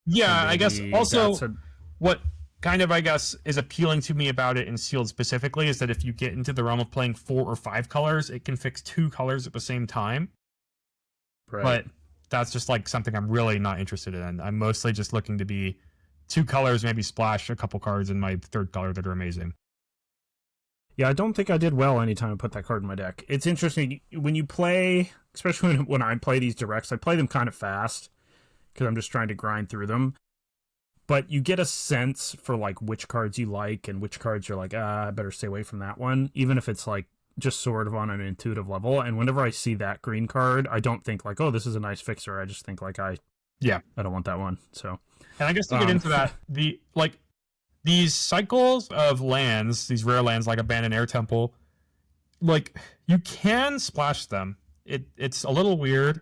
Yeah, I guess also what kind of, I guess, is appealing to me about it in sealed specifically is that if you get into the realm of playing 4 or 5 colors, it can fix 2 colors at the same time. Right. But that's just like something I'm really not interested in. I'm mostly just looking to be 2 colors, maybe splash a couple cards in my 3rd color that are amazing. Yeah, I don't think I did well anytime I put that card in my deck. It's interesting when you play, especially when I play these directs, I play them kind of fast because I'm just trying to grind through them. But you get a sense for like which cards you like and which cards you're like, I better stay away from that one, even if it's like just sort of on an intuitive level. And whenever I see that green card, I don't think like, oh, this is a nice fixer. I just think like, I don't want that one. So, and I guess to get into that, these cycles of lands, these rare lands like Abandoned Air Temple, like you can splash them. It's a little weird,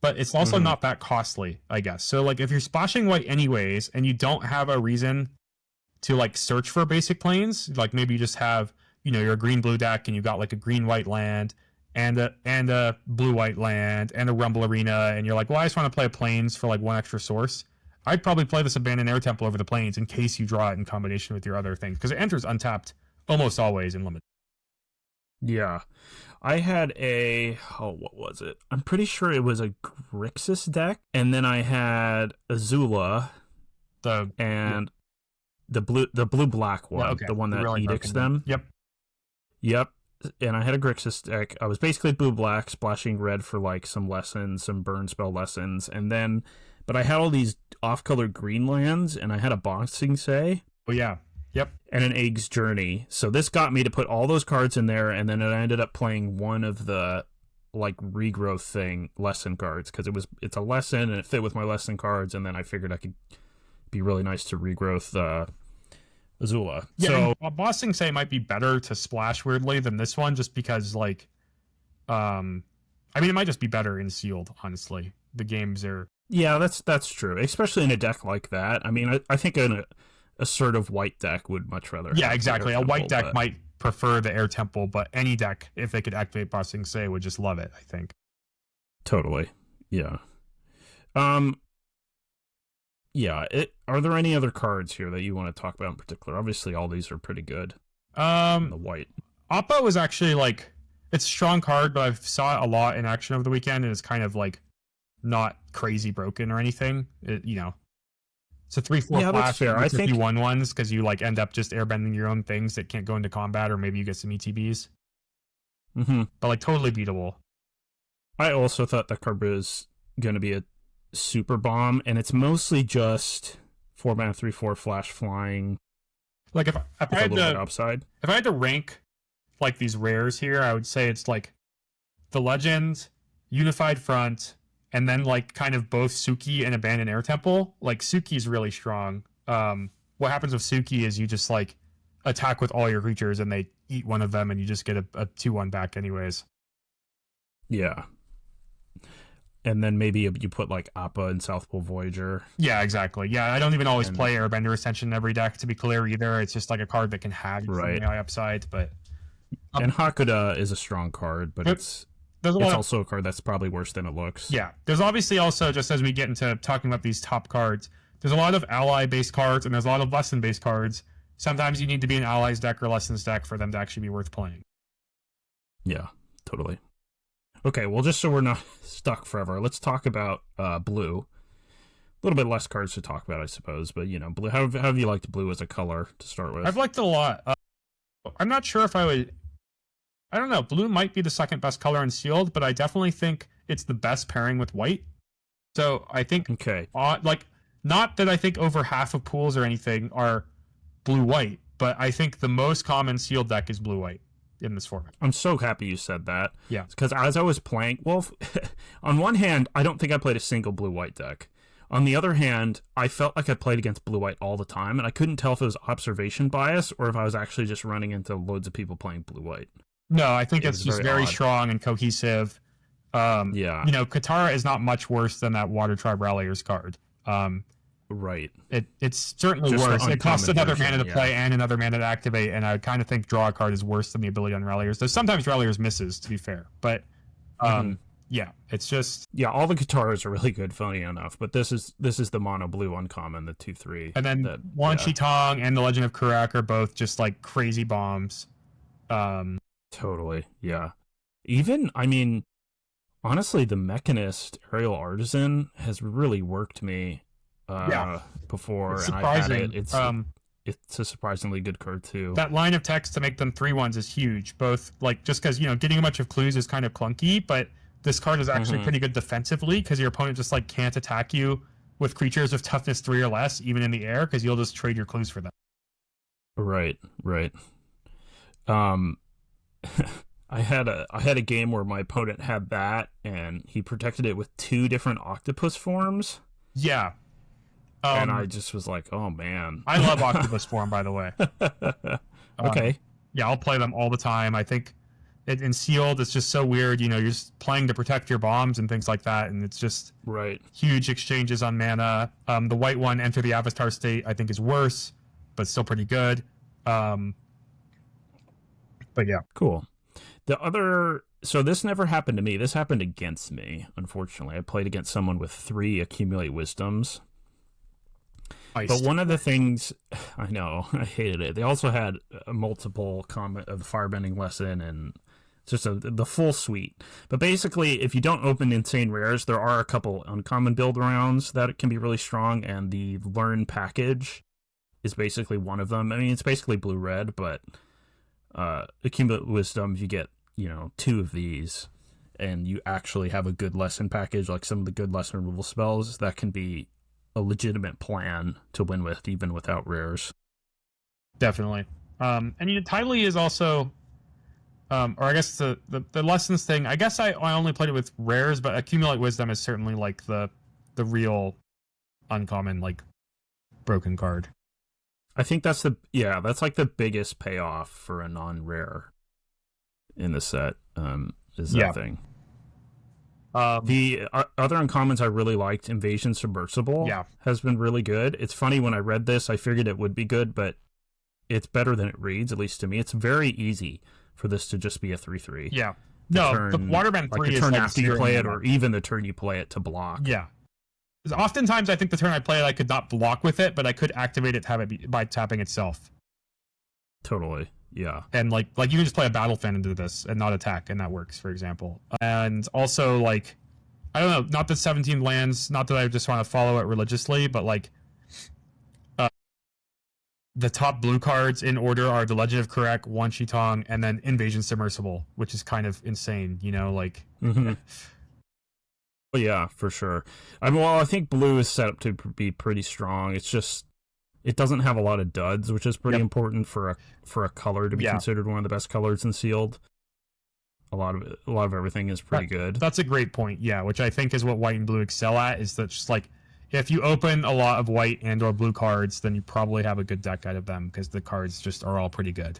but it's also not that costly, I guess. So like if you're splashing white anyways and you don't have a reason to like search for basic planes, like maybe you just have, your green-blue deck and you got like a green-white land and a blue-white land and a Rumble Arena, and you're like, well, I just want to play planes for like 1 extra source. I'd probably play this Abandoned Air Temple over the planes in case you draw it in combination with your other things, because it enters untapped almost always in limited. Yeah. I had what was it? I'm pretty sure it was a Grixis deck, and then I had Azula, the blue-black one, the one that really edicts them. Yep. And I had a Grixis deck. I was basically blue-black, splashing red for like some lessons, some burn spell lessons, but I had all these off-color green lands, and I had a Boxing Say. Oh yeah. Yep. And an Egg's Journey. So this got me to put all those cards in there, and then I ended up playing one of the like regrowth lesson cards, because it's a lesson and it fit with my lesson cards, and then I figured I could be really nice to regrowth Azula. Yeah, so Bossing Say might be better to splash weirdly than this one, just because like I mean it might just be better in sealed, honestly. The games are that's true, especially in a deck like that. I mean I think an assertive white deck would much rather have exactly. A white deck might prefer the Air Temple, but any deck, if they could activate Bossing Say, would just love it, I think. Totally. Yeah. Are there any other cards here that you want to talk about in particular? Obviously, all these are pretty good. The white. Appa was actually like, it's a strong card, but I saw it a lot in action over the weekend, and it's kind of like not crazy broken or anything. It's a 3/4 flash. Fair. I think 1/1s because you like end up just airbending your own things that can't go into combat, or maybe you get some ETBs. But like totally beatable. I also thought that card was going to be a super bomb, and it's mostly just 4 mana 3/4 flash flying. Like if I had to upside. If I had to rank like these rares here, I would say it's like the Legend, Unified Front, and then like kind of both Suki and Abandoned Air Temple. Like Suki's really strong. What happens with Suki is you just like attack with all your creatures and they eat one of them and you just get a 2/1 back anyways. Yeah. And then maybe you put like Appa and South Pole Voyager. Yeah, exactly. Yeah, I don't even always play Airbender Ascension in every deck, to be clear, either. It's just like a card that can have some AI upside, but... And Hakuda is a strong card, but there's a It's lot of, also a card that's probably worse than it looks. yeah. There's obviously also, just as we get into talking about these top cards, there's a lot of ally-based cards and there's a lot of lesson-based cards. Sometimes you need to be an allies deck or lessons deck for them to actually be worth playing. Yeah, totally. Okay, well, just so we're not stuck forever, let's talk about blue. A little bit less cards to talk about, I suppose, but, you know, blue. How have you liked blue as a color to start with? I've liked it a lot. I'm not sure if I would... I don't know. Blue might be the second best color in sealed, but I definitely think it's the best pairing with white. So I think... Okay. Like, not that I think over half of pools or anything are blue-white, but I think the most common sealed deck is blue-white in this format. I'm so happy you said that. Yeah. Because as I was playing... Well, on one hand, I don't think I played a single blue-white deck. On the other hand, I felt like I played against blue-white all the time, and I couldn't tell if it was observation bias or if I was actually just running into loads of people playing blue-white. No, I think it's just very odd. strong and cohesive. Yeah. You know, Katara is not much worse than that Water Tribe Ralliers card. Right. It's certainly Just worse. It costs uncommon another version, mana to yeah. play and another mana to activate, and I kind of think draw a card is worse than the ability on Ralliers. Though sometimes Ralliers misses, to be fair. But yeah, it's just... Yeah, all the Kataras are really good, funny enough, but this is the mono blue uncommon, the 2/3. And then Wan Shi Tong and the Legend of Kurak are both just like crazy bombs. Totally, yeah. Even, I mean, honestly, the Mechanist Aerial Artisan has really worked me before, It's and I've had surprising. it. It's a surprisingly good card, too. That line of text to make them 3/1s is huge. Both, like, just because, you know, getting a bunch of clues is kind of clunky, but this card is actually pretty good defensively because your opponent just, like, can't attack you with creatures of toughness 3 or less, even in the air, because you'll just trade your clues for them. Right. I had a game where my opponent had that, and he protected it with 2 different octopus forms. Yeah. And I just was like, oh, man. I love Octopus Form, by the way. Okay. Yeah, I'll play them all the time. I think in Sealed, it's just so weird. You know, you're just playing to protect your bombs and things like that, and it's just Right. huge exchanges on mana. The white one, Enter the Avatar State, I think is worse, but still pretty good. But yeah. Cool. So this never happened to me. This happened against me, unfortunately. I played against someone with 3 Accumulate Wisdoms. But one of the things, I know, I hated it. They also had a multiple comment of the Firebending Lesson and just the full suite. But basically, if you don't open Insane Rares, there are a couple uncommon build rounds that can be really strong, and the Learn package is basically one of them. I mean, it's basically blue-red, but Accumulate Wisdom, you get, 2 of these, and you actually have a good lesson package, like some of the good lesson removal spells, that can be a legitimate plan to win with, even without rares. Definitely. And Tidally is also, or I guess the lessons thing, I guess I only played it with rares, but Accumulate Wisdom is certainly like the real uncommon, like, broken card. I think that's like the biggest payoff for a non-rare in the set, is that thing. The other uncommons I really liked, Invasion Submersible, has been really good. It's funny, when I read this, I figured it would be good, but it's better than it reads, at least to me. It's very easy for this to just be a 3/3. Yeah. No, the Waterbend 3 like the is turn like after you play it, or even the turn you play it to block. Yeah. Oftentimes, I think the turn I play it, I could not block with it, but I could activate it to have it by tapping itself. Totally. Yeah. And like you can just play a Battle Fan into this and not attack, and that works, for example. And also, like, I don't know, not that 17 lands, not that I just want to follow it religiously, but like the top blue cards in order are the Legend of Kurak, Wan Shi Tong, and then Invasion Submersible, which is kind of insane, like. Mm-hmm. Well, yeah, for sure. I think blue is set up to be pretty strong. It's just, it doesn't have a lot of duds, which is pretty important for a color to be considered one of the best colors in Sealed. A lot of everything is pretty good. That's a great point, yeah, which I think is what white and blue excel at, is that just like, if you open a lot of white and or blue cards, then you probably have a good deck out of them, because the cards just are all pretty good.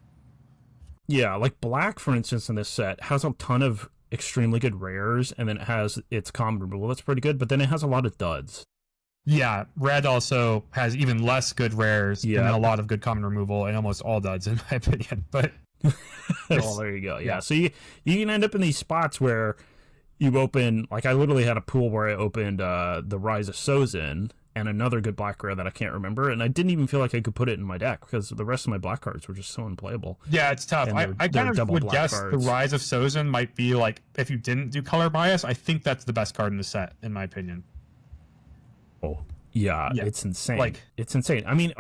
Yeah, like black, for instance, in this set, has a ton of extremely good rares, and then it has its common removal that's pretty good, but then it has a lot of duds. Yeah, red also has even less good rares and Yeah. a lot of good common removal and almost all duds in my opinion. But Well, there you go. Yeah. yeah. So you can end up in these spots where you open, like I literally had a pool where I opened the Rise of Sozin and another good black rare that I can't remember, and I didn't even feel like I could put it in my deck because the rest of my black cards were just so unplayable. Yeah, it's tough. And I they're kind of double would black guess cards. the Rise of Sozin might be like, if you didn't do color bias, I think that's the best card in the set, in my opinion. Oh, yeah, Yeah. it's insane. Like- it's insane. I mean,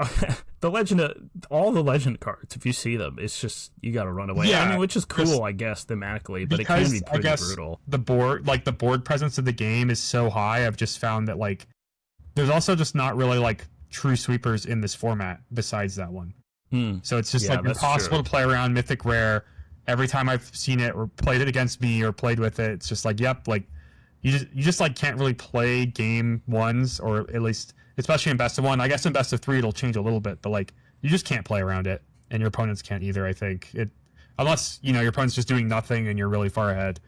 all the legend cards, if you see them, it's just, you got to run away. Yeah, I mean, which is cool, just I guess, thematically, but it Because can be I pretty guess brutal. the board presence of the game is so high, I've just found that like there's also just not really like true sweepers in this format besides that one. So it's just Yeah, like that's impossible true. to play around Mythic Rare. Every time I've seen it or played it against me or played with it, it's just like, yep, like you just like can't really play game ones, or at least especially in best of one. I guess in best of three it'll change a little bit, but like you just can't play around it, and your opponents can't either. I think it, unless your opponent's just doing nothing and you're really far ahead.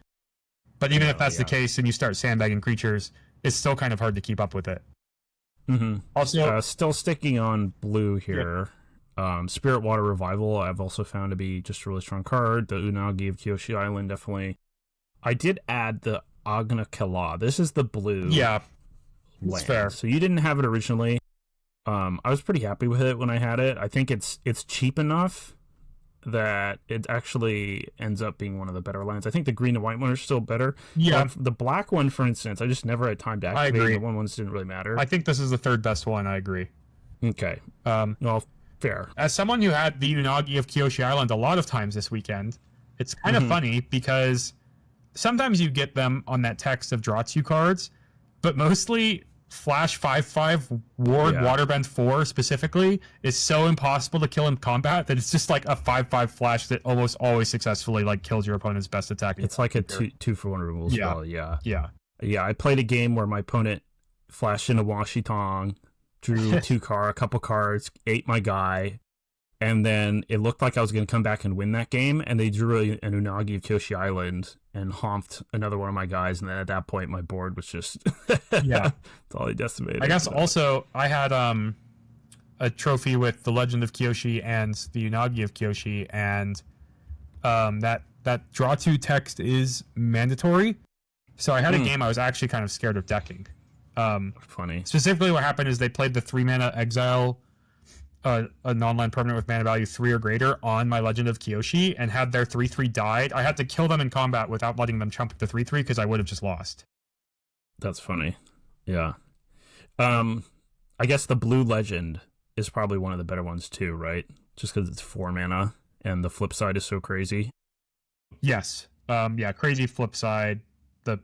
But even if that's the case and you start sandbagging creatures, it's still kind of hard to keep up with it. Also, Still sticking on blue here. Spirit Water Revival, I've also found to be just a really strong card. The Unagi of Kyoshi Island, definitely. I did add the Agna Kala. This is the blue. yeah, it's land. fair. So you didn't have it originally. I was pretty happy with it when I had it. I think it's cheap enough that it actually ends up being one of the better lands. I think the green and white one are still better. Yeah. The black one, for instance, I just never had time to activate. agree. The one ones didn't really matter. I think this is the third best one. I agree. Okay. Well, fair. As someone who had the Unagi of Kyoshi Island a lot of times this weekend, it's kind of funny because sometimes you get them on that text of draw 2 cards, but mostly Flash 5/5 Ward Waterbend 4 specifically is so impossible to kill in combat that it's just like a 5/5 Flash that almost always successfully like kills your opponent's best attack. It's like a 2-for-1 removal spell. Yeah. I played a game where my opponent flashed into Washi Tong, drew a couple cards, ate my guy, and then it looked like I was going to come back and win that game, and they drew an Unagi of Kyoshi Island and homped another one of my guys, and then at that point my board was just totally decimated. I guess also I had a trophy with the Legend of Kyoshi and the Unagi of Kyoshi, and that draw 2 text is mandatory. So I had a game I was actually kind of scared of decking. Funny. Specifically, what happened is they played the 3-mana exile, a non-land permanent with mana value 3 or greater on my Legend of Kyoshi, and had their 3/3 died. I had to kill them in combat without letting them chump the 3/3 because I would have just lost. That's funny. Yeah. I guess the blue legend is probably one of the better ones too, right? Just because it's 4 mana and the flip side is so crazy. Yes. Crazy flip side. So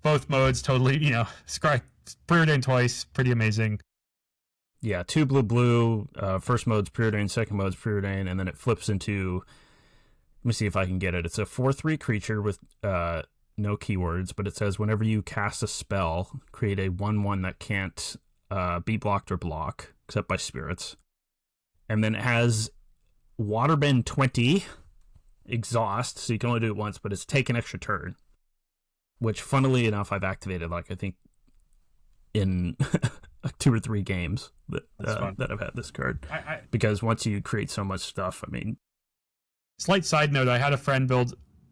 Both modes totally, Scry preordained twice, pretty amazing. Yeah, 2 blue. First mode's preordained, second mode's preordained, and then it flips into. Let me see if I can get it. It's a 4/3 creature with no keywords, but it says whenever you cast a spell, create a 1/1 that can't be blocked or block except by spirits, and then it has Waterbend 20, exhaust, so you can only do it once, but it's take an extra turn. Which, funnily enough, I've activated like I think in 2 or 3 games that I've had this card. Because once you create so much stuff, I mean. Slight side note: I had a friend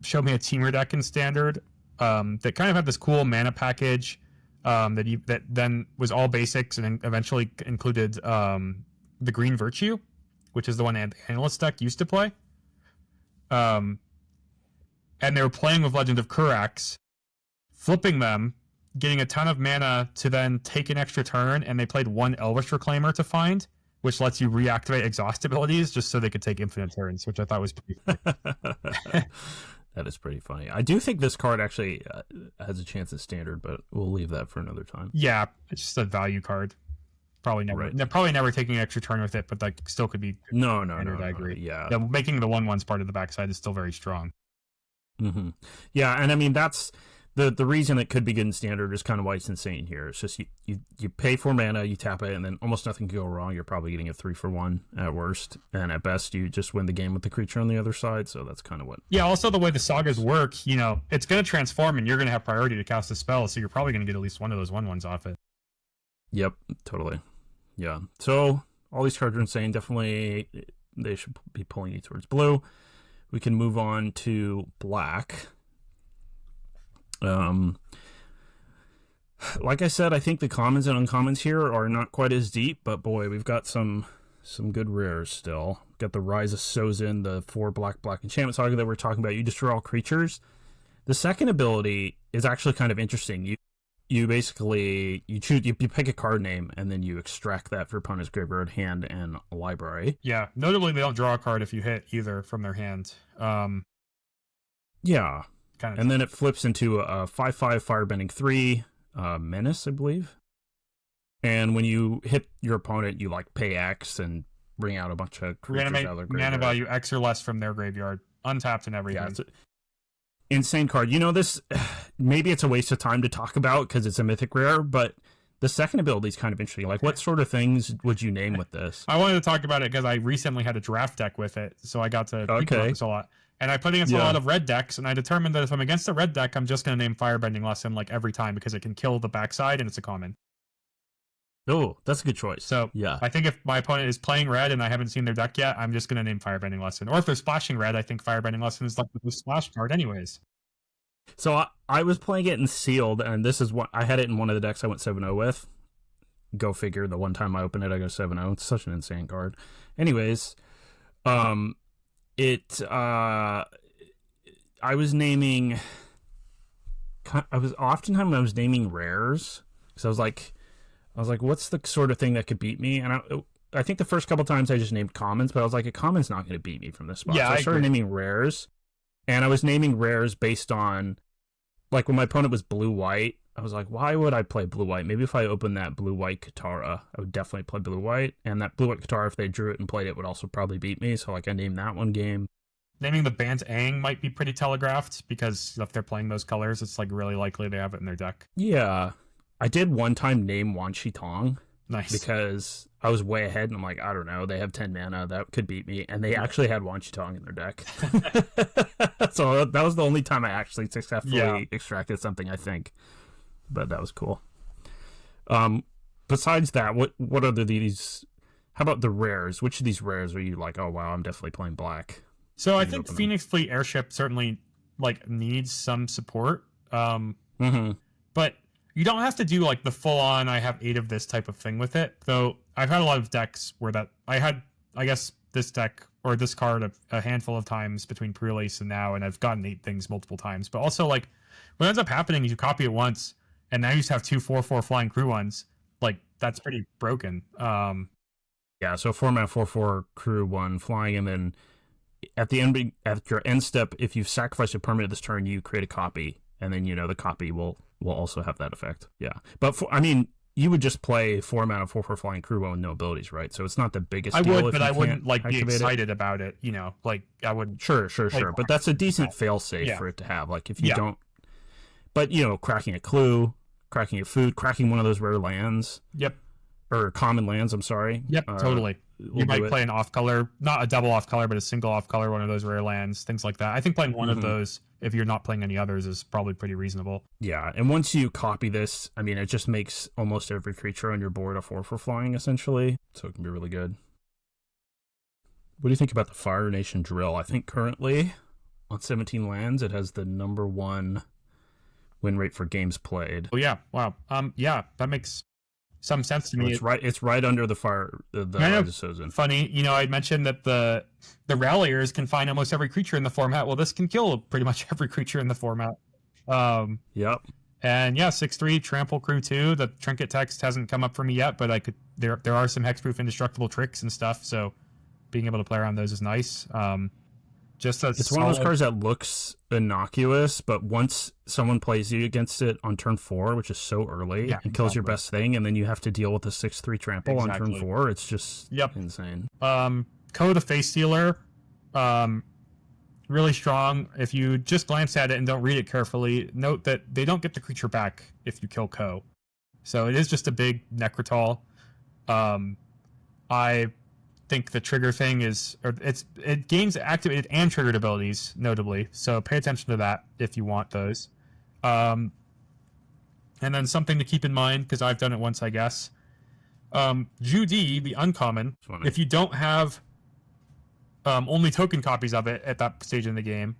show me a teamer deck in Standard that kind of had this cool mana package that then was all basics and then eventually included the Green Virtue, which is the one the Analyst deck used to play. And they were playing with Legend of Kurax, flipping them, getting a ton of mana to then take an extra turn, and they played 1 Elvish Reclaimer to find, which lets you reactivate exhaust abilities just so they could take infinite turns, which I thought was pretty funny. That is pretty funny. I do think this card actually has a chance at Standard, but we'll leave that for another time. Yeah, it's just a value card. Probably never taking an extra turn with it, but like still could be. No. I agree. Yeah, making the 1/1s part of the backside is still very strong. Mm-hmm. Yeah, and I mean that's the reason it could be good in Standard is kind of why it's insane here. It's just you pay 4 mana, you tap it, and then almost nothing can go wrong. You're probably getting a 3-for-1 at worst, and at best you just win the game with the creature on the other side. So that's kind of what. Yeah. Also, the way the sagas work, it's going to transform, and you're going to have priority to cast a spell, so you're probably going to get at least one of those 1/1s off it. Yep, totally. Yeah. So all these cards are insane. Definitely, they should be pulling you towards blue. We can move on to black. Like I said, I think the commons and uncommons here are not quite as deep, but boy, we've got some good rares still. Got the Rise of Sozin, the 4 black enchantment saga that we're talking about. You destroy all creatures. The second ability is actually kind of interesting. You basically you pick a card name and then you extract that for opponent's graveyard, hand, and library. Yeah, notably they don't draw a card if you hit either from their hand. Yeah, kind of. And then it flips into a 5/5 firebending 3 menace, I believe. And when you hit your opponent, you like pay X and bring out a bunch of creatures out of their graveyard. Mana value X or less from their graveyard, untapped and everything. Yeah, it's insane card. You know, this maybe it's a waste of time to talk about because it's a mythic rare, but the second ability is kind of interesting. Like, what sort of things would you name with this? I wanted to talk about it because I recently had a draft deck with it, so I got to think about this a lot. And I put against a lot of red decks, and I determined that if I'm against a red deck, I'm just going to name Firebending Lesson like every time because it can kill the backside and it's a common. Oh, that's a good choice. So yeah, I think if my opponent is playing red and I haven't seen their deck yet, I'm just going to name Firebending Lesson. Or if they're splashing red, I think Firebending Lesson is like the splash card anyways. So I was playing it in sealed, and this is what I had it in one of the decks I went 7-0 with. Go figure. The one time I opened it, I go 7-0. It's such an insane card. Anyways, I was naming. I was naming rares because I was like, what's the sort of thing that could beat me? And I think the first couple times I just named commons, but I was like, a common's not going to beat me from this spot. Yeah, so I started naming rares, and I was naming rares based on, like, when my opponent was blue-white, I was like, why would I play blue-white? Maybe if I opened that blue-white Katara, I would definitely play blue-white, and that blue-white Katara, if they drew it and played it, would also probably beat me, so, like, I named that one game. Naming the Bant Aang might be pretty telegraphed, because if they're playing those colors, it's, like, really likely they have it in their deck. Yeah. I did one time name Wan Shi Tong. Nice. Because I was way ahead, and I'm like, I don't know, they have 10 mana, that could beat me, and they actually had Wan Shi Tong in their deck. So that was the only time I actually successfully extracted something, I think. But that was cool. Besides that, what are these? How about the rares? Which of these rares are you like, oh wow, I'm definitely playing black? So I think Phoenix Fleet Airship certainly like needs some support. But you don't have to do like the full on I have 8 of this type of thing with it. Though I've had a lot of decks where that I had, I guess, this deck or this card a handful of times between pre-release and now, and I've gotten 8 things multiple times. But also, like, what ends up happening is you copy it once and now you just have 2 4/4 flying crew ones. Like, that's pretty broken. Yeah, so 4-mana 4/4 crew 1 flying, and then at your end step, if you've sacrificed a permanent this turn, you create a copy, and then the copy will also have that effect. Yeah, but you would just play 4-mana 4/4 flying crew 1 with no abilities, right? So it's not the biggest deal. I would, but I wouldn't like be excited about it. Like I would. Sure. But that's a decent fail-safe for it to have. Like if you don't, but cracking a clue, cracking a food, cracking one of those rare lands. Yep. Or common lands, I'm sorry. Yep, totally. You might play an off-color, not a double off-color, but a single off-color, one of those rare lands, things like that. I think playing one of those, if you're not playing any others, is probably pretty reasonable. Yeah, and once you copy this, it just makes almost every creature on your board a 4/4 flying, essentially, so it can be really good. What do you think about the Fire Nation Drill? I think currently, on 17 lands, it has the #1 win rate for games played. Oh, yeah. Wow. Yeah, that makes some sense to me. It's right under the fire. The Sozin. Funny, I mentioned that the Ralliers can find almost every creature in the format. Well, this can kill pretty much every creature in the format. Yep. And yeah, 6/3 Trample Crew 2. The trinket text hasn't come up for me yet, but I could. There are some hexproof indestructible tricks and stuff. So being able to play around those is nice. It's one of those cards that looks innocuous, but once someone plays you against it on turn 4, which is so early, and kills your best thing, and then you have to deal with a 6/3 trample on turn 4, it's just insane. Code the Face Stealer, really strong. If you just glance at it and don't read it carefully, note that they don't get the creature back if you kill Ko. So it is just a big Necrotal. I think the trigger thing it gains activated and triggered abilities, notably, so pay attention to that if you want those. And then something to keep in mind, because I've done it once, I guess, Judy, the uncommon, Funny. if you don't have only token copies of it at that stage in the game,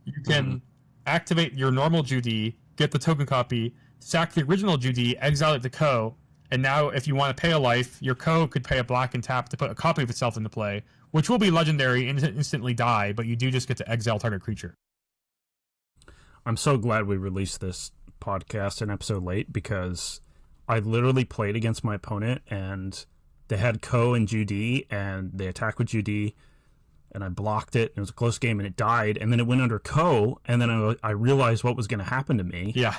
you can activate your normal Judy, get the token copy, sack the original Judy, exile it to Co, and now if you want to pay a life, your Co could pay a black and tap to put a copy of itself into play, which will be legendary and instantly die, but you do just get to exile target creature. I'm so glad we released this podcast an episode late, because I literally played against my opponent and they had Co and Judy and they attacked with Judy and I blocked it. It was a close game and it died, and then it went under Co, and then I realized what was going to happen to me. Yeah.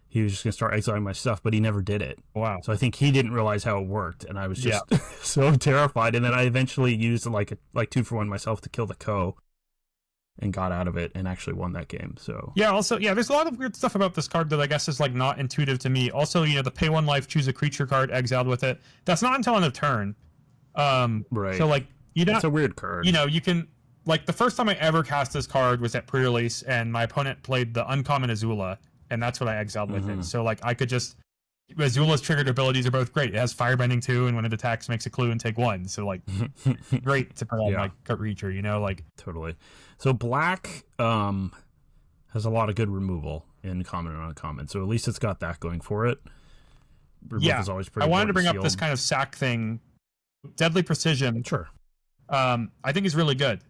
He was just going to start exiling my stuff, but he never did it. Wow. So I think he didn't realize how it worked, and I was just so terrified. And then I eventually used like 2-for-1 myself to kill the Co, and got out of it and actually won that game. So yeah, also, there's a lot of weird stuff about this card that I guess is like not intuitive to me. Also, the pay 1 life, choose a creature card, exiled with it. That's not until end of turn. right. So like it's a weird card. You can, like, the first time I ever cast this card was at pre-release, and my opponent played the uncommon Azula, and that's what I exiled with it. So like I could just, Azula's triggered abilities are both great. It has firebending too, and when it attacks, makes a clue and take 1. So like, great to put on like creature, like totally. So black has a lot of good removal in common and uncommon. So at least it's got that going for it. Removal's always pretty. I wanted to bring sealed. up this kind of sack thing. Deadly Precision. Sure. I think is really good.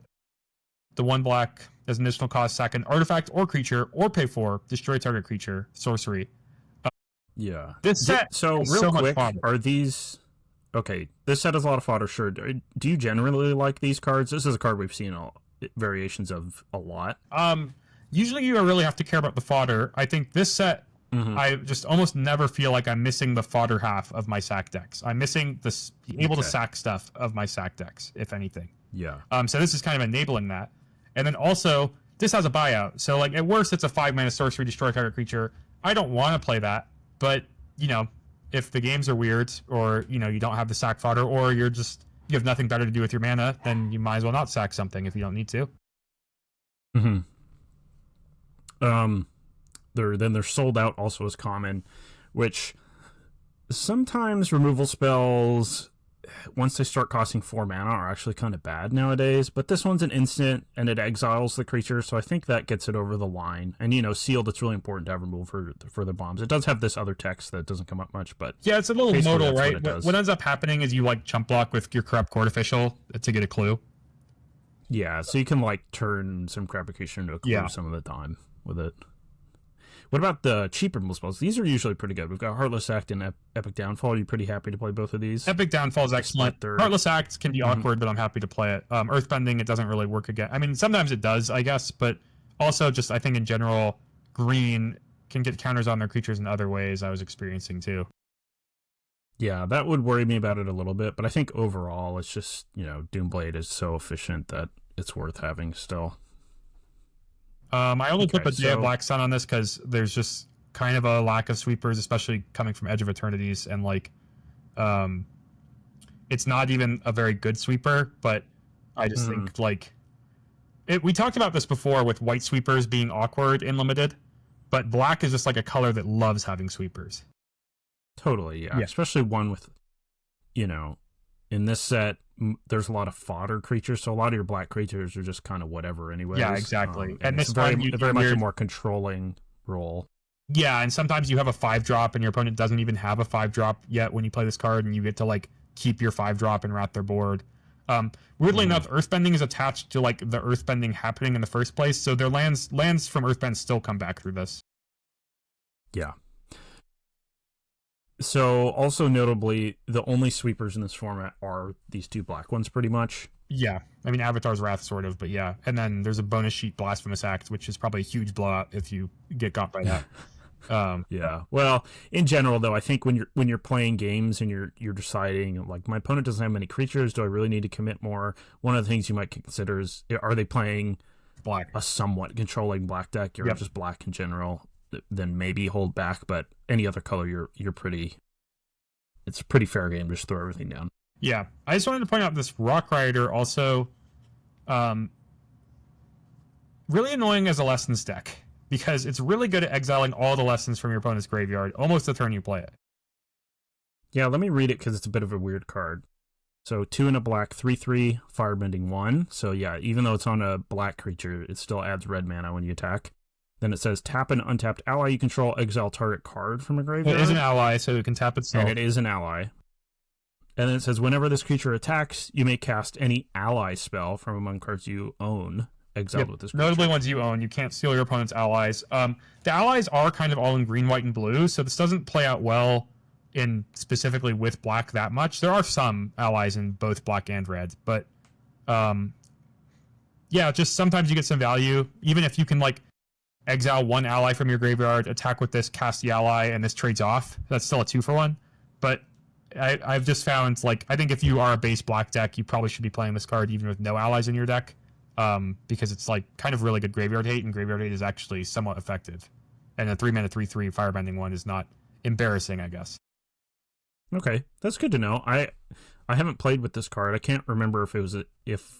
The 1 black as an additional cost, sack an artifact or creature, or pay 4, destroy target creature, sorcery. Yeah. This set so is real so quick, much fun. are these okay? This set has a lot of fodder. Sure. Do you generally like these cards? This is a card we've seen variations of a lot. Usually you really have to care about the fodder. I think this set, I just almost never feel like I'm missing the fodder half of my sack decks. I'm missing this able to sack stuff of my sack decks, if anything. Yeah. So this is kind of enabling that. And then also, this has a buyout. So like at worst, it's a 5-mana sorcery, destroy target creature. I don't want to play that, but if the games are weird, or you don't have the sack fodder, or you have nothing better to do with your mana, then you might as well not sack something if you don't need to. They're sold out also as common, which sometimes removal spells, once they start costing 4 mana, are actually kind of bad nowadays. But this one's an instant and it exiles the creature, so I think that gets it over the line. And sealed, it's really important to have removal for the bombs. It does have this other text that doesn't come up much, but yeah, it's a little modal, right? What ends up happening is you like chump block with your corrupt court official to get a clue. Yeah, so you can like turn some crap creature into a clue some of the time with it. What about the cheaper removal spells? These are usually pretty good. We've got Heartless Act and Epic Downfall. Are you pretty happy to play both of these? Epic Downfall is excellent. Heartless Act can be awkward, but I'm happy to play it. Earthbending, it doesn't really work again. I mean, sometimes it does, I guess, but also just I think in general, green can get counters on their creatures in other ways I was experiencing too. Yeah, that would worry me about it a little bit, but I think overall it's just, Doomblade is so efficient that it's worth having still. I only put Day of Black Sun on this because there's just kind of a lack of sweepers, especially coming from Edge of Eternities, and like, it's not even a very good sweeper. But I just think like, we talked about this before with white sweepers being awkward in limited, but black is just like a color that loves having sweepers. Totally, yeah. Especially one with, in this set, there's a lot of fodder creatures, so a lot of your black creatures are just kind of whatever anyway. Yeah, exactly. And this very much a more controlling role. Yeah, and sometimes you have a 5-drop and your opponent doesn't even have a 5-drop yet when you play this card, and you get to like keep your 5-drop and rat their board. Weirdly enough, Earthbending is attached to like the Earthbending happening in the first place, so their lands from Earthbend still come back through this. Yeah. So, also notably, the only sweepers in this format are these 2 black ones, pretty much. Yeah. I mean, Avatar's Wrath, sort of, but yeah. And then there's a bonus sheet, Blasphemous Act, which is probably a huge blowout if you get got by that. Yeah. Well, in general, though, I think when you're playing games and you're deciding, like, my opponent doesn't have many creatures, do I really need to commit more? One of the things you might consider is, are they playing black, a somewhat controlling black deck, or just black in general? Then maybe hold back, but any other color, it's a pretty fair game. Just throw everything down. Yeah, I just wanted to point out this Rock Rider also, really annoying as a lessons deck, because it's really good at exiling all the lessons from your opponent's graveyard almost the turn you play it. Yeah, let me read it because it's a bit of a weird card. So 2 and a black, 3/3, firebending 1. So yeah, even though it's on a black creature, it still adds red mana when you attack. Then it says tap an untapped ally you control, exile target card from a graveyard. It is an ally, so it can tap itself. And it is an ally. And then it says whenever this creature attacks, you may cast any ally spell from among cards you own exiled with this creature. Notably ones you own. You can't steal your opponent's allies. The allies are kind of all in green, white, and blue, so this doesn't play out well in specifically with black that much. There are some allies in both black and red, but yeah, just sometimes you get some value. Even if you can like exile one ally from your graveyard, attack with this, cast the ally, and this trades off, that's still a 2-for-1. But I've just found, like, I think if you are a base black deck, you probably should be playing this card even with no allies in your deck, because it's like kind of really good graveyard hate, and graveyard hate is actually somewhat effective. And a 3-mana 3/3 firebending one is not embarrassing, I guess. Okay, that's good to know. I haven't played with this card. I can't remember if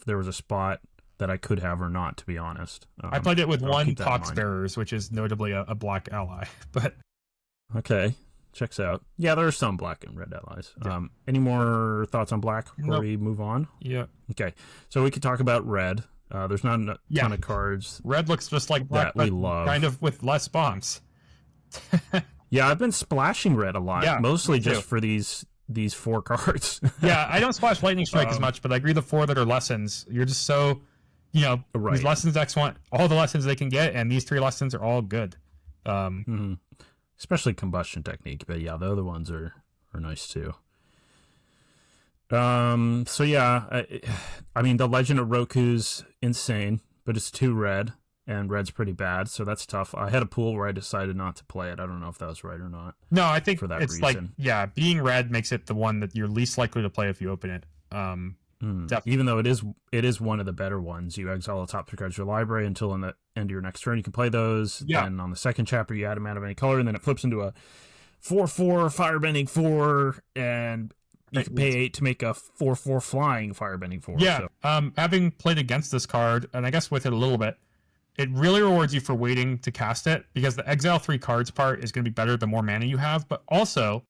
there was a spot that I could have or not, to be honest. I played it with one Poxbearers, which is notably a black ally. But okay, checks out. Yeah, there are some black and red allies. Yeah. Any more thoughts on black before we move on? Yeah. Okay, so we could talk about red. There's not a ton of cards. Red looks just like black, that we love, kind of with less bombs. Yeah, I've been splashing red a lot, mostly just for these 4 cards. Yeah, I don't splash Lightning Strike as much, but I agree the 4 that are lessons, you're just so, these lessons decks want all the lessons they can get, and these 3 lessons are all good. Especially Combustion Technique, but yeah, the other ones are nice too. So yeah, I mean, the Legend of Roku's insane, but it's 2 red. And red's pretty bad, so that's tough. I had a pool where I decided not to play it. I don't know if that was right or not. No, I think for that it's reason. Being red makes it the one that you're least likely to play if you open it. Even though it is one of the better ones. You exile the top 3 cards of your library until in the end of your next turn you can play those. Yeah. And on the second chapter you add a mana of any color, and then it flips into a 4/4 firebending 4, and you can pay 8 to make a 4/4 flying firebending 4. Yeah. So. Having played against this card, and I guess with it a little bit, it really rewards you for waiting to cast it, because the exile 3 cards part is going to be better the more mana you have. But also,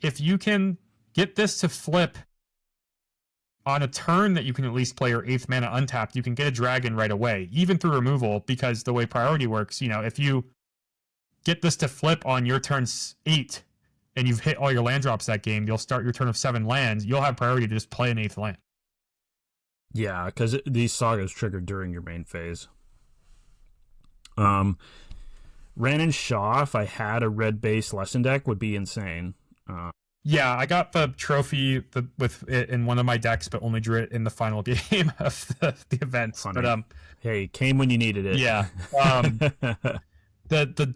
if you can get this to flip on a turn that you can at least play your 8th mana untapped, you can get a dragon right away, even through removal, because the way priority works, if you get this to flip on your turn 8 and you've hit all your land drops that game, you'll start your turn of 7 lands, you'll have priority to just play an 8th land. Yeah, because these sagas triggered during your main phase. Ran and Shaw, if I had a red base lesson deck, would be insane. Yeah, I got the trophy with it in one of my decks, but only drew it in the final game of the event. Funny. But hey, came when you needed it. Yeah. The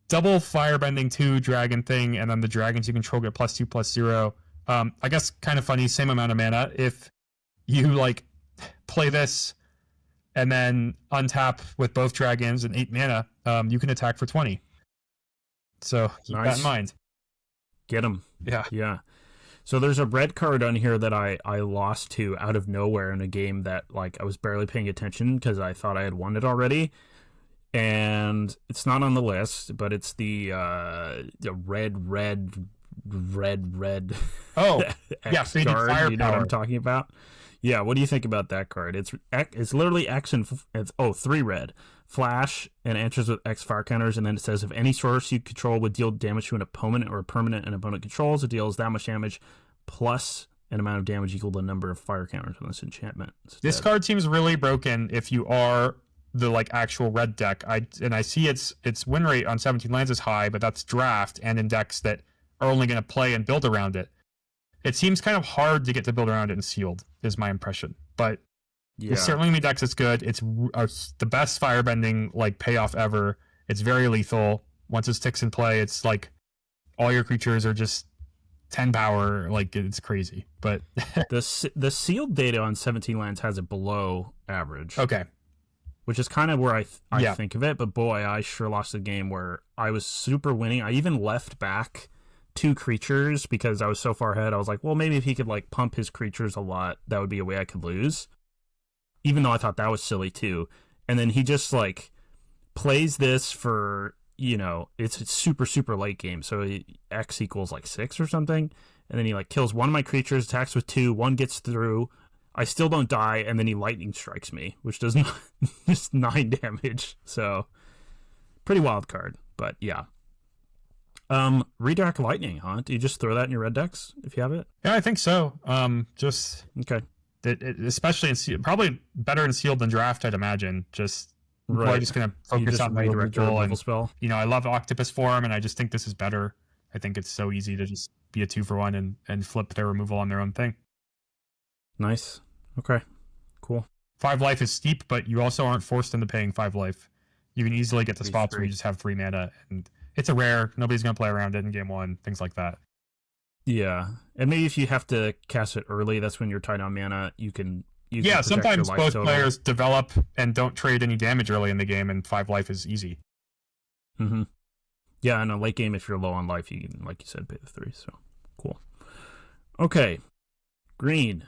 double firebending 2 dragon thing, and then the dragons you control get +2/+0. I guess kind of funny, same amount of mana. If you play this and then untap with both dragons and 8 mana, you can attack for 20. So keep that in mind. Get them. Yeah. Yeah. So there's a red card on here that I lost to out of nowhere in a game that I was barely paying attention because I thought I had won it already. And it's not on the list, but it's the red. Oh, yeah, Faded card. You know what I'm talking about? Yeah, what do you think about that card? It's literally X and it's 3 red. Flash and answers with X fire counters, and then it says if any source you control would deal damage to an opponent or a permanent an opponent controls, it deals that much damage plus an amount of damage equal to the number of fire counters on this enchantment. This card seems really broken if you are the actual red deck. I see its win rate on 17 lands is high, but that's draft and in decks that are only going to play and build around it. It seems kind of hard to get to build around it in sealed, is my impression. But it's certainly in the decks it's good. It's the best firebending payoff ever. It's very lethal. Once it sticks in play, it's all your creatures are just 10 power. It's crazy. But the sealed data on 17 lands has it below average. Okay. Which is kind of where I think of it. But boy, I sure lost a game where I was super winning. I even left back 2 creatures because I was so far ahead. I was like, well, maybe if he could pump his creatures a lot, that would be a way I could lose. Even though I thought that was silly too. And then he just plays this for it's a super, super late game. So X equals like 6 or something. And then he like kills one of my creatures, attacks with 2, one gets through. I still don't die, and then he lightning strikes me, which does not just 9 damage. So pretty wild card, but yeah. Redirect lightning, huh? Do you just throw that in your red decks if you have it? Yeah, I think so. Just okay. Especially probably better in sealed than draft, I'd imagine. Just probably just gonna focus on redirect your removal spell. I love Octopus Form, and I just think this is better. I think it's so easy to just be a 2-for-1 and flip their removal on their own thing. Nice. Okay. Cool. 5 life is steep, but you also aren't forced into paying 5 life. You can easily get to spots where you just have 3 mana, and it's a rare. Nobody's gonna play around it in game 1. Things like that. Yeah, and maybe if you have to cast it early, that's when you're tight on mana. You can sometimes both total. Players develop and don't trade any damage early in the game, and 5 life is easy. Mm-hmm. Yeah, in a late game, if you're low on life, you can, like you said, pay the 3. So cool. Okay, green.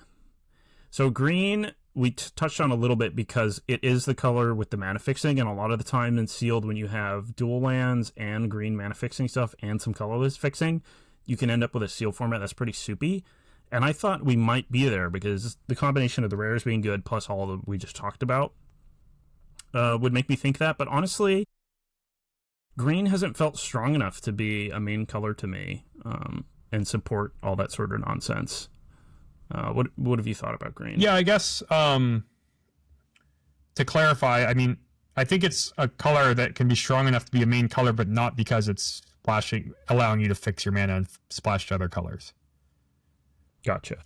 So green, we touched on a little bit because it is the color with the mana fixing, and a lot of the time in sealed, when you have dual lands and green mana fixing stuff and some colorless fixing, you can end up with a seal format that's pretty soupy. And I thought we might be there because the combination of the rares being good plus all that we just talked about would make me think that. But honestly, green hasn't felt strong enough to be a main color to me and support all that sort of nonsense. What have you thought about green? Yeah, I guess to clarify, I mean, I think it's a color that can be strong enough to be a main color, but not because it's allowing you to fix your mana and splash to other colors. Gotcha.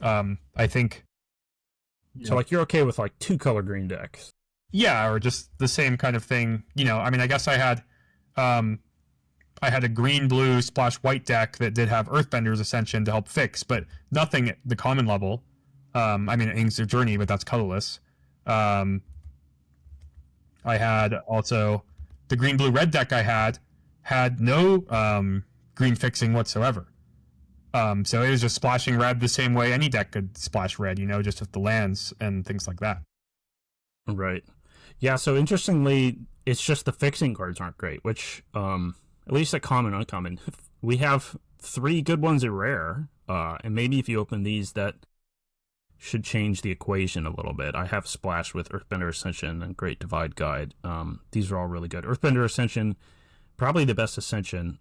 I think so. Like, you're okay with like 2-color green decks? Yeah, or just the same kind of thing. I mean, I guess I had a green-blue splash white deck that did have Earthbender's Ascension to help fix, but nothing at the common level. I mean, it ends their journey, but that's colorless. I had also the green-blue red deck I had no green fixing whatsoever. So it was just splashing red the same way any deck could splash red, just with the lands and things like that. Right. Yeah, so interestingly, it's just the fixing cards aren't great, which, at least at common, uncommon, we have 3 good ones at rare, and maybe if you open these, that should change the equation a little bit. I have Splash with Earthbender Ascension and Great Divide Guide. These are all really good. Earthbender Ascension, probably the best Ascension.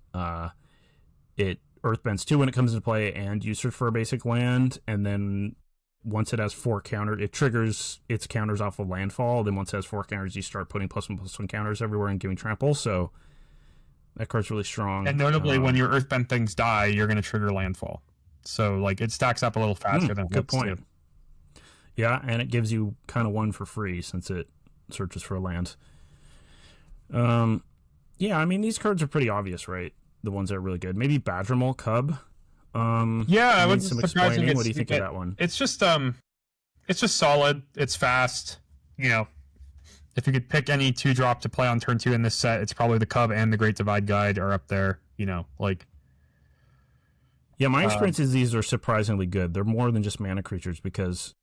It Earthbends 2 when it comes into play, and you search for a basic land, and then once it has 4 counters, it triggers its counters off of landfall. Then once it has 4 counters, you start putting +1/+1 counters everywhere and giving trample. So that card's really strong. And notably, when your Earthbend things die, you're going to trigger landfall. So like it stacks up a little faster than good point. Too. Yeah, and it gives you kind of 1 for free since it searches for a land. Yeah, I mean, these cards are pretty obvious, right? The ones that are really good. Maybe Badgermole Cub. Yeah, I was surprising. What do you think of that one? It's just solid. It's fast. If you could pick any 2-drop to play on turn 2 in this set, it's probably the Cub and the Great Divide Guide are up there. Yeah, my experience is these are surprisingly good. They're more than just mana creatures because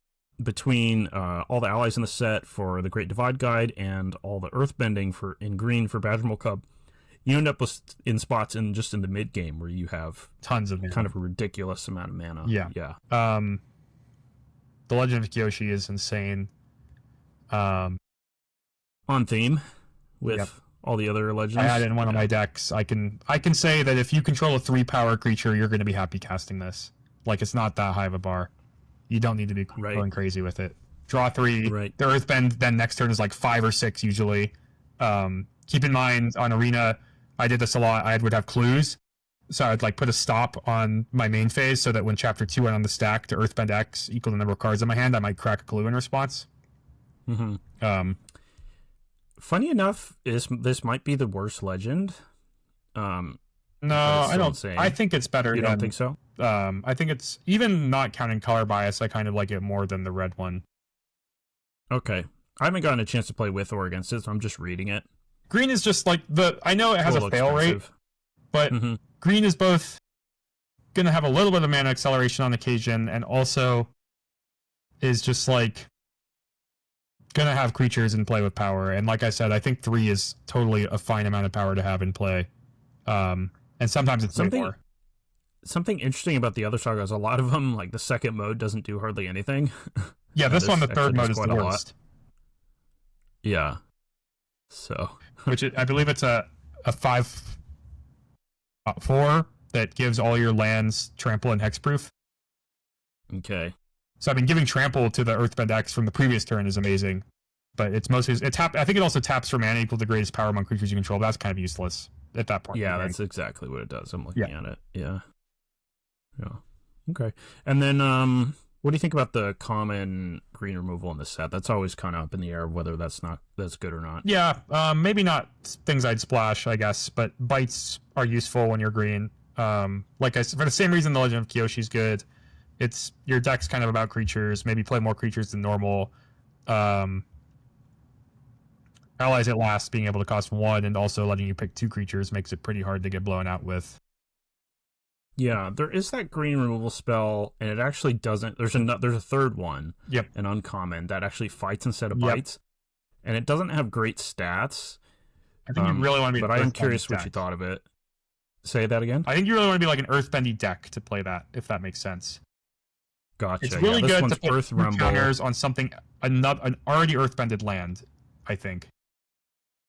between all the allies in the set for the Great Divide Guide and all the Earthbending in green for Badgermole Cub, you end up in spots in the mid game where you have tons of mana. Kind of a ridiculous amount of mana. Yeah. The Legend of Kyoshi is insane. On theme with all the other legends. I had it in one of my decks. I can say that if you control a 3-power creature, you're going to be happy casting this. Like, it's not that high of a bar. You don't need to be going crazy with it. Draw 3. Right. The Earthbend then next turn is like 5 or 6 usually. Keep in mind on Arena, I did this a lot. I would have clues, so I'd like put a stop on my main phase so that when Chapter 2 went on the stack to Earthbend X equal the number of cards in my hand, I might crack a clue in response. Mm-hmm. Funny enough, this might be the worst legend. No, I don't. Insane. I think it's better. You don't think so? I think it's, even not counting color bias, I kind of like it more than the red one. Okay. I haven't gotten a chance to play with or against it, so I'm just reading it. Green is just like I know it has a fail rate, but green is both going to have a little bit of mana acceleration on occasion and also is just like gonna have creatures in play with power, and like I said, I think 3 is totally a fine amount of power to have in play. And sometimes it's way more. Something interesting about the other sagas, a lot of them, like the second mode, doesn't do hardly anything. Yeah, this one, the third mode, is the worst. Yeah. So, I believe it's a 5/4 that gives all your lands trample and hexproof. Okay. So I mean, giving trample to the Earthbend X from the previous turn is amazing, but it's mostly I think it also taps for mana equal to greatest power among creatures you control. But that's kind of useless at that point. Yeah, that's exactly what it does. I'm looking at it. Yeah. Yeah. Okay. And then, what do you think about the common green removal in the set? That's always kind of up in the air whether that's good or not. Yeah. Maybe not things I'd splash, I guess, but bites are useful when you're green. Like I said, for the same reason the Legend of Kyoshi's good. It's your deck's kind of about creatures. Maybe play more creatures than normal. Allies at last being able to cost 1 and also letting you pick 2 creatures makes it pretty hard to get blown out with. Yeah, there is that green removal spell, and it actually doesn't. There's a third one. Yep. An uncommon that actually fights instead of bites, and it doesn't have great stats. I think you really want to be. But I am curious what you thought of it. Say that again. I think you really want to be like an Earthbendy deck to play that, if that makes sense. Gotcha. It's really good to put Earth Rumble counters on something an already Earthbended land, I think.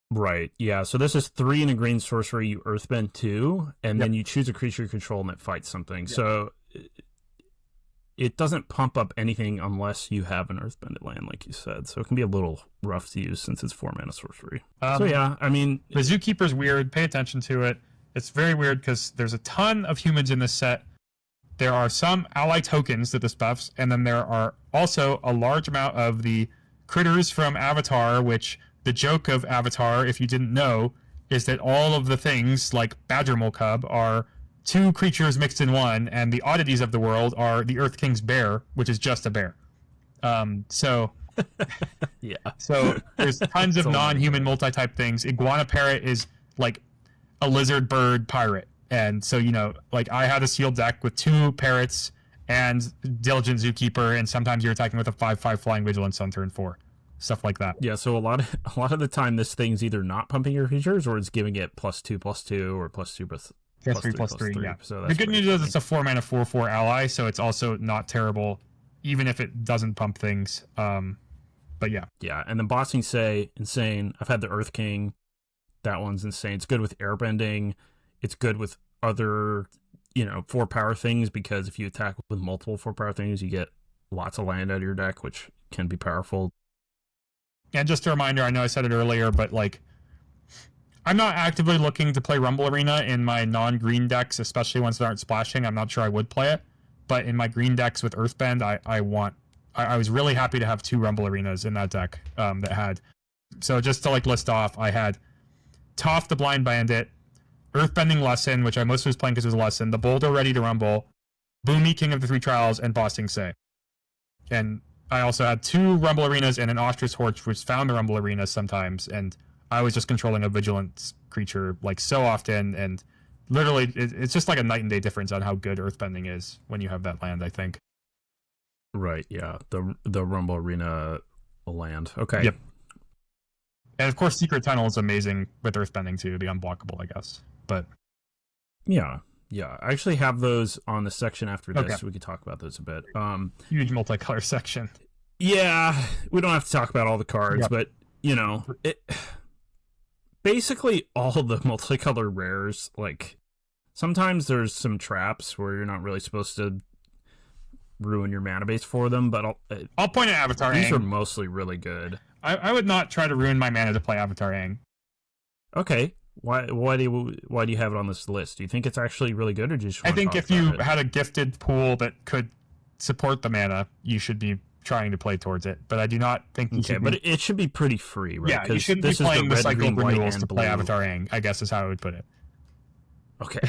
Right. Yeah. So this is 3 in a green sorcery. You Earthbend 2, and then you choose a creature you control, and it fights something. Yep. So it doesn't pump up anything unless you have an Earthbended land, like you said. So it can be a little rough to use since it's 4 mana sorcery. So yeah, I mean, the Zookeeper's weird. Pay attention to it. It's very weird because there's a ton of humans in this set. There are some ally tokens that this buffs, and then there are also a large amount of the critters from Avatar, which the joke of Avatar, if you didn't know, is that all of the things like Badger Mole Cub are 2 creatures mixed in 1, and the oddities of the world are the Earth King's bear, which is just a bear. So yeah. So there's tons of non-human multi-type things. Iguana Parrot is like a lizard bird pirate. And so, like I had a sealed deck with 2 parrots and Diligent Zookeeper, and sometimes you're attacking with a 5/5 Flying Vigilance on turn 4. Stuff like that. Yeah, so a lot of the time this thing's either not pumping your creatures or it's giving it +2/+2 or +2/+3. Yeah. So the good news is it's a 4 mana 4/4 ally, so it's also not terrible, even if it doesn't pump things. But yeah. Yeah, and then Bossing Say, insane. I've had the Earth King. That one's insane. It's good with airbending. It's good with other, 4-power things, because if you attack with multiple 4-power things, you get lots of land out of your deck, which can be powerful. And just a reminder, I know I said it earlier, but I'm not actively looking to play Rumble Arena in my non-green decks, especially ones that aren't splashing. I'm not sure I would play it, but in my green decks with Earthbend, I was really happy to have 2 Rumble Arenas in that deck that had. So just to list off, I had Toph the Blind Bandit, Earthbending Lesson, which I mostly was playing because it was a lesson, the Boulder Ready to Rumble, Boomy King of the 3 Trials, and Bossing Say. And I also had 2 Rumble Arenas and an Ostrich Horch, which found the Rumble Arena sometimes, and I was just controlling a Vigilance creature so often, and literally it's just like a night and day difference on how good Earthbending is when you have that land, I think. Right, yeah. The Rumble Arena land. Okay. Yep. And of course Secret Tunnel is amazing with Earthbending too, the unblockable, I guess. But yeah, I actually have those on the section after this. So we could talk about those a bit. Huge multicolor section. Yeah, we don't have to talk about all the cards, but basically all of the multicolor rares, sometimes there's some traps where you're not really supposed to ruin your mana base for them, but I'll point at Avatar these Aang. are mostly really good. I would not try to ruin my mana to play Avatar Aang. Okay. Why do you have it on this list? Do you think it's actually really good, or do you just I think if you had a gifted pool that could support the mana, you should be trying to play towards it. But I do not think you should. But it should be pretty free, right? Yeah, you shouldn't be playing the cycle of renewals to play Avatar Aang, I guess is how I would put it. Okay.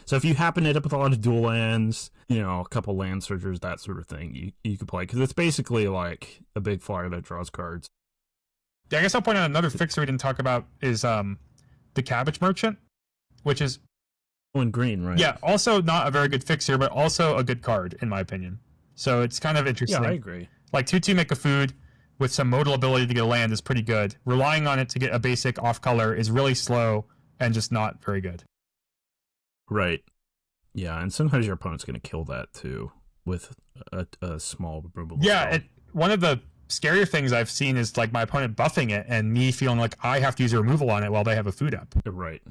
So if you happen to end up with a lot of dual lands, a couple land searchers, that sort of thing, you could play, because it's basically like a big flyer that draws cards. Yeah, I guess I'll point out another fixer we didn't talk about is the Cabbage Merchant, which is in green, right? Yeah, also not a very good fixer, but also a good card in my opinion. So it's kind of interesting. Yeah, I agree. 2/2 make a food. with some modal ability to get a land is pretty good. Relying on it to get a basic off color is really slow and just not very good. Right. Yeah, and sometimes your opponent's going to kill that too with a small removable spell. One of the scarier things I've seen is like my opponent buffing it and me feeling like I have to use a removal on it while they have a food up. Right.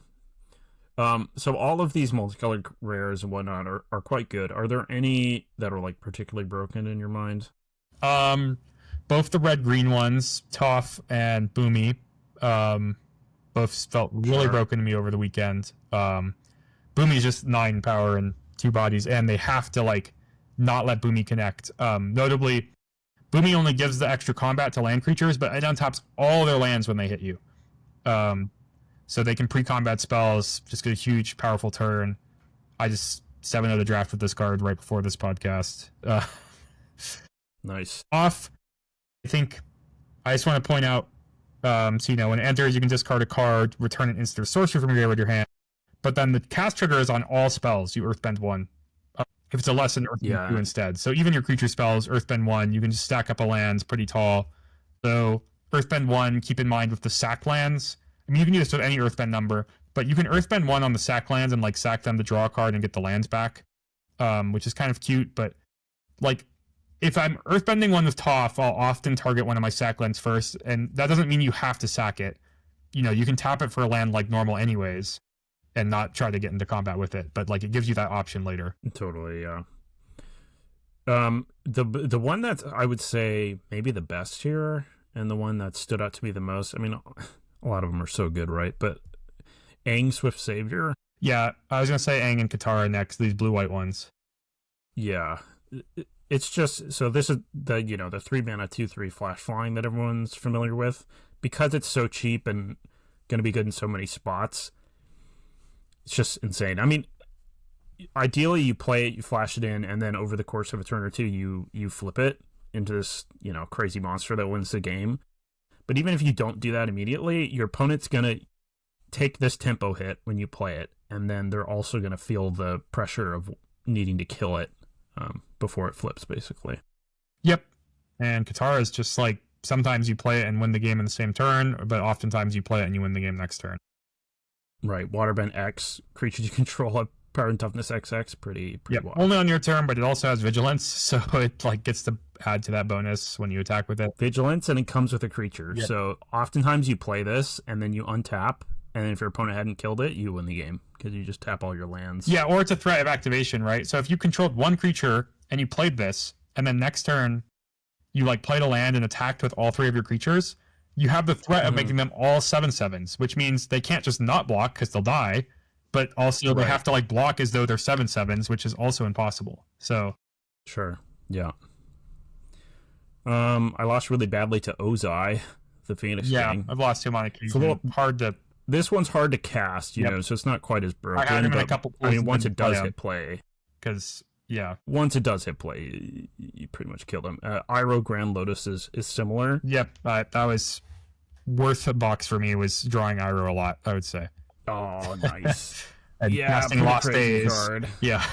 So all of these multicolored rares and whatnot are quite good. Are there any that are like particularly broken in your mind? Both the red-green ones, Toph and Boomy, both felt really broken to me over the weekend. Boomy's just 9 power and 2 bodies, and they have to like not let Boomy connect. Notably, Boomy only gives the extra combat to land creatures, but it untaps all their lands when they hit you. So they can pre-combat spells, just get a huge, powerful turn. I just 7-0 the draft with this card right before this podcast. Nice. Off, I think I just want to point out, so when it enters, you can discard a card, return an instant sorcery from your graveyard with your hand. But then the cast trigger is on all spells. You Earthbend 1. If it's a lesson, Earthbend 2 instead. So even your creature spells, Earthbend 1, you can just stack up a land pretty tall. So Earthbend 1, keep in mind with the sack lands. I mean, you can do this with any Earthbend number, but you can Earthbend 1 on the sack lands and like sack them to draw a card and get the lands back, which is kind of cute. But like, if I'm Earthbending 1 with Toph, I'll often target one of my sack lands first, and that doesn't mean you have to sack it. You can tap it for a land like normal anyways, and not try to get into combat with it, but like it gives you that option later. Totally, yeah. The one that I would say maybe the best here, and the one that stood out to me the most. I mean, a lot of them are so good, right? But Aang, Swift Savior. Yeah, I was gonna say Aang and Katara next. These blue-white ones. Yeah, it's just so this is the 3-mana 2/3 flash flying that everyone's familiar with, because it's so cheap and gonna be good in so many spots. It's just insane. I mean, ideally you play it, you flash it in, and then over the course of a turn or two, you flip it into this, crazy monster that wins the game. But even if you don't do that immediately, your opponent's going to take this tempo hit when you play it, and then they're also going to feel the pressure of needing to kill it before it flips, basically. Yep. And Katara is just like, sometimes you play it and win the game in the same turn, but oftentimes you play it and you win the game next turn. Right, Waterbend X, creatures you control have power and toughness XX, pretty wild. Only on your turn, but it also has vigilance, so it like gets to add to that bonus when you attack with it. Vigilance, and it comes with a creature. Yep. So oftentimes you play this, and then you untap, and if your opponent hadn't killed it, you win the game, because you just tap all your lands. Yeah, or it's a threat of activation, right? So if you controlled one creature, and you played this, and then next turn, you like played a land and attacked with all 3 of your creatures, you have the threat of making them all 7/7s, which means they can't just not block because they'll die, but also they have to like block as though they're 7/7s, which is also impossible. So, sure, yeah. I lost really badly to Ozai, the Phoenix King. Yeah, I've lost him on occasion. It's hard to. This one's hard to cast, you know, so it's not quite as broken. I had him in a couple. I mean, once it does hit play, because once it does hit play, you pretty much kill them. Iroh Grand Lotus is similar. Yep, that was worth a box for me. Was drawing Iroh a lot, I would say. Oh, nice. And casting Lost Days. Card. Yeah.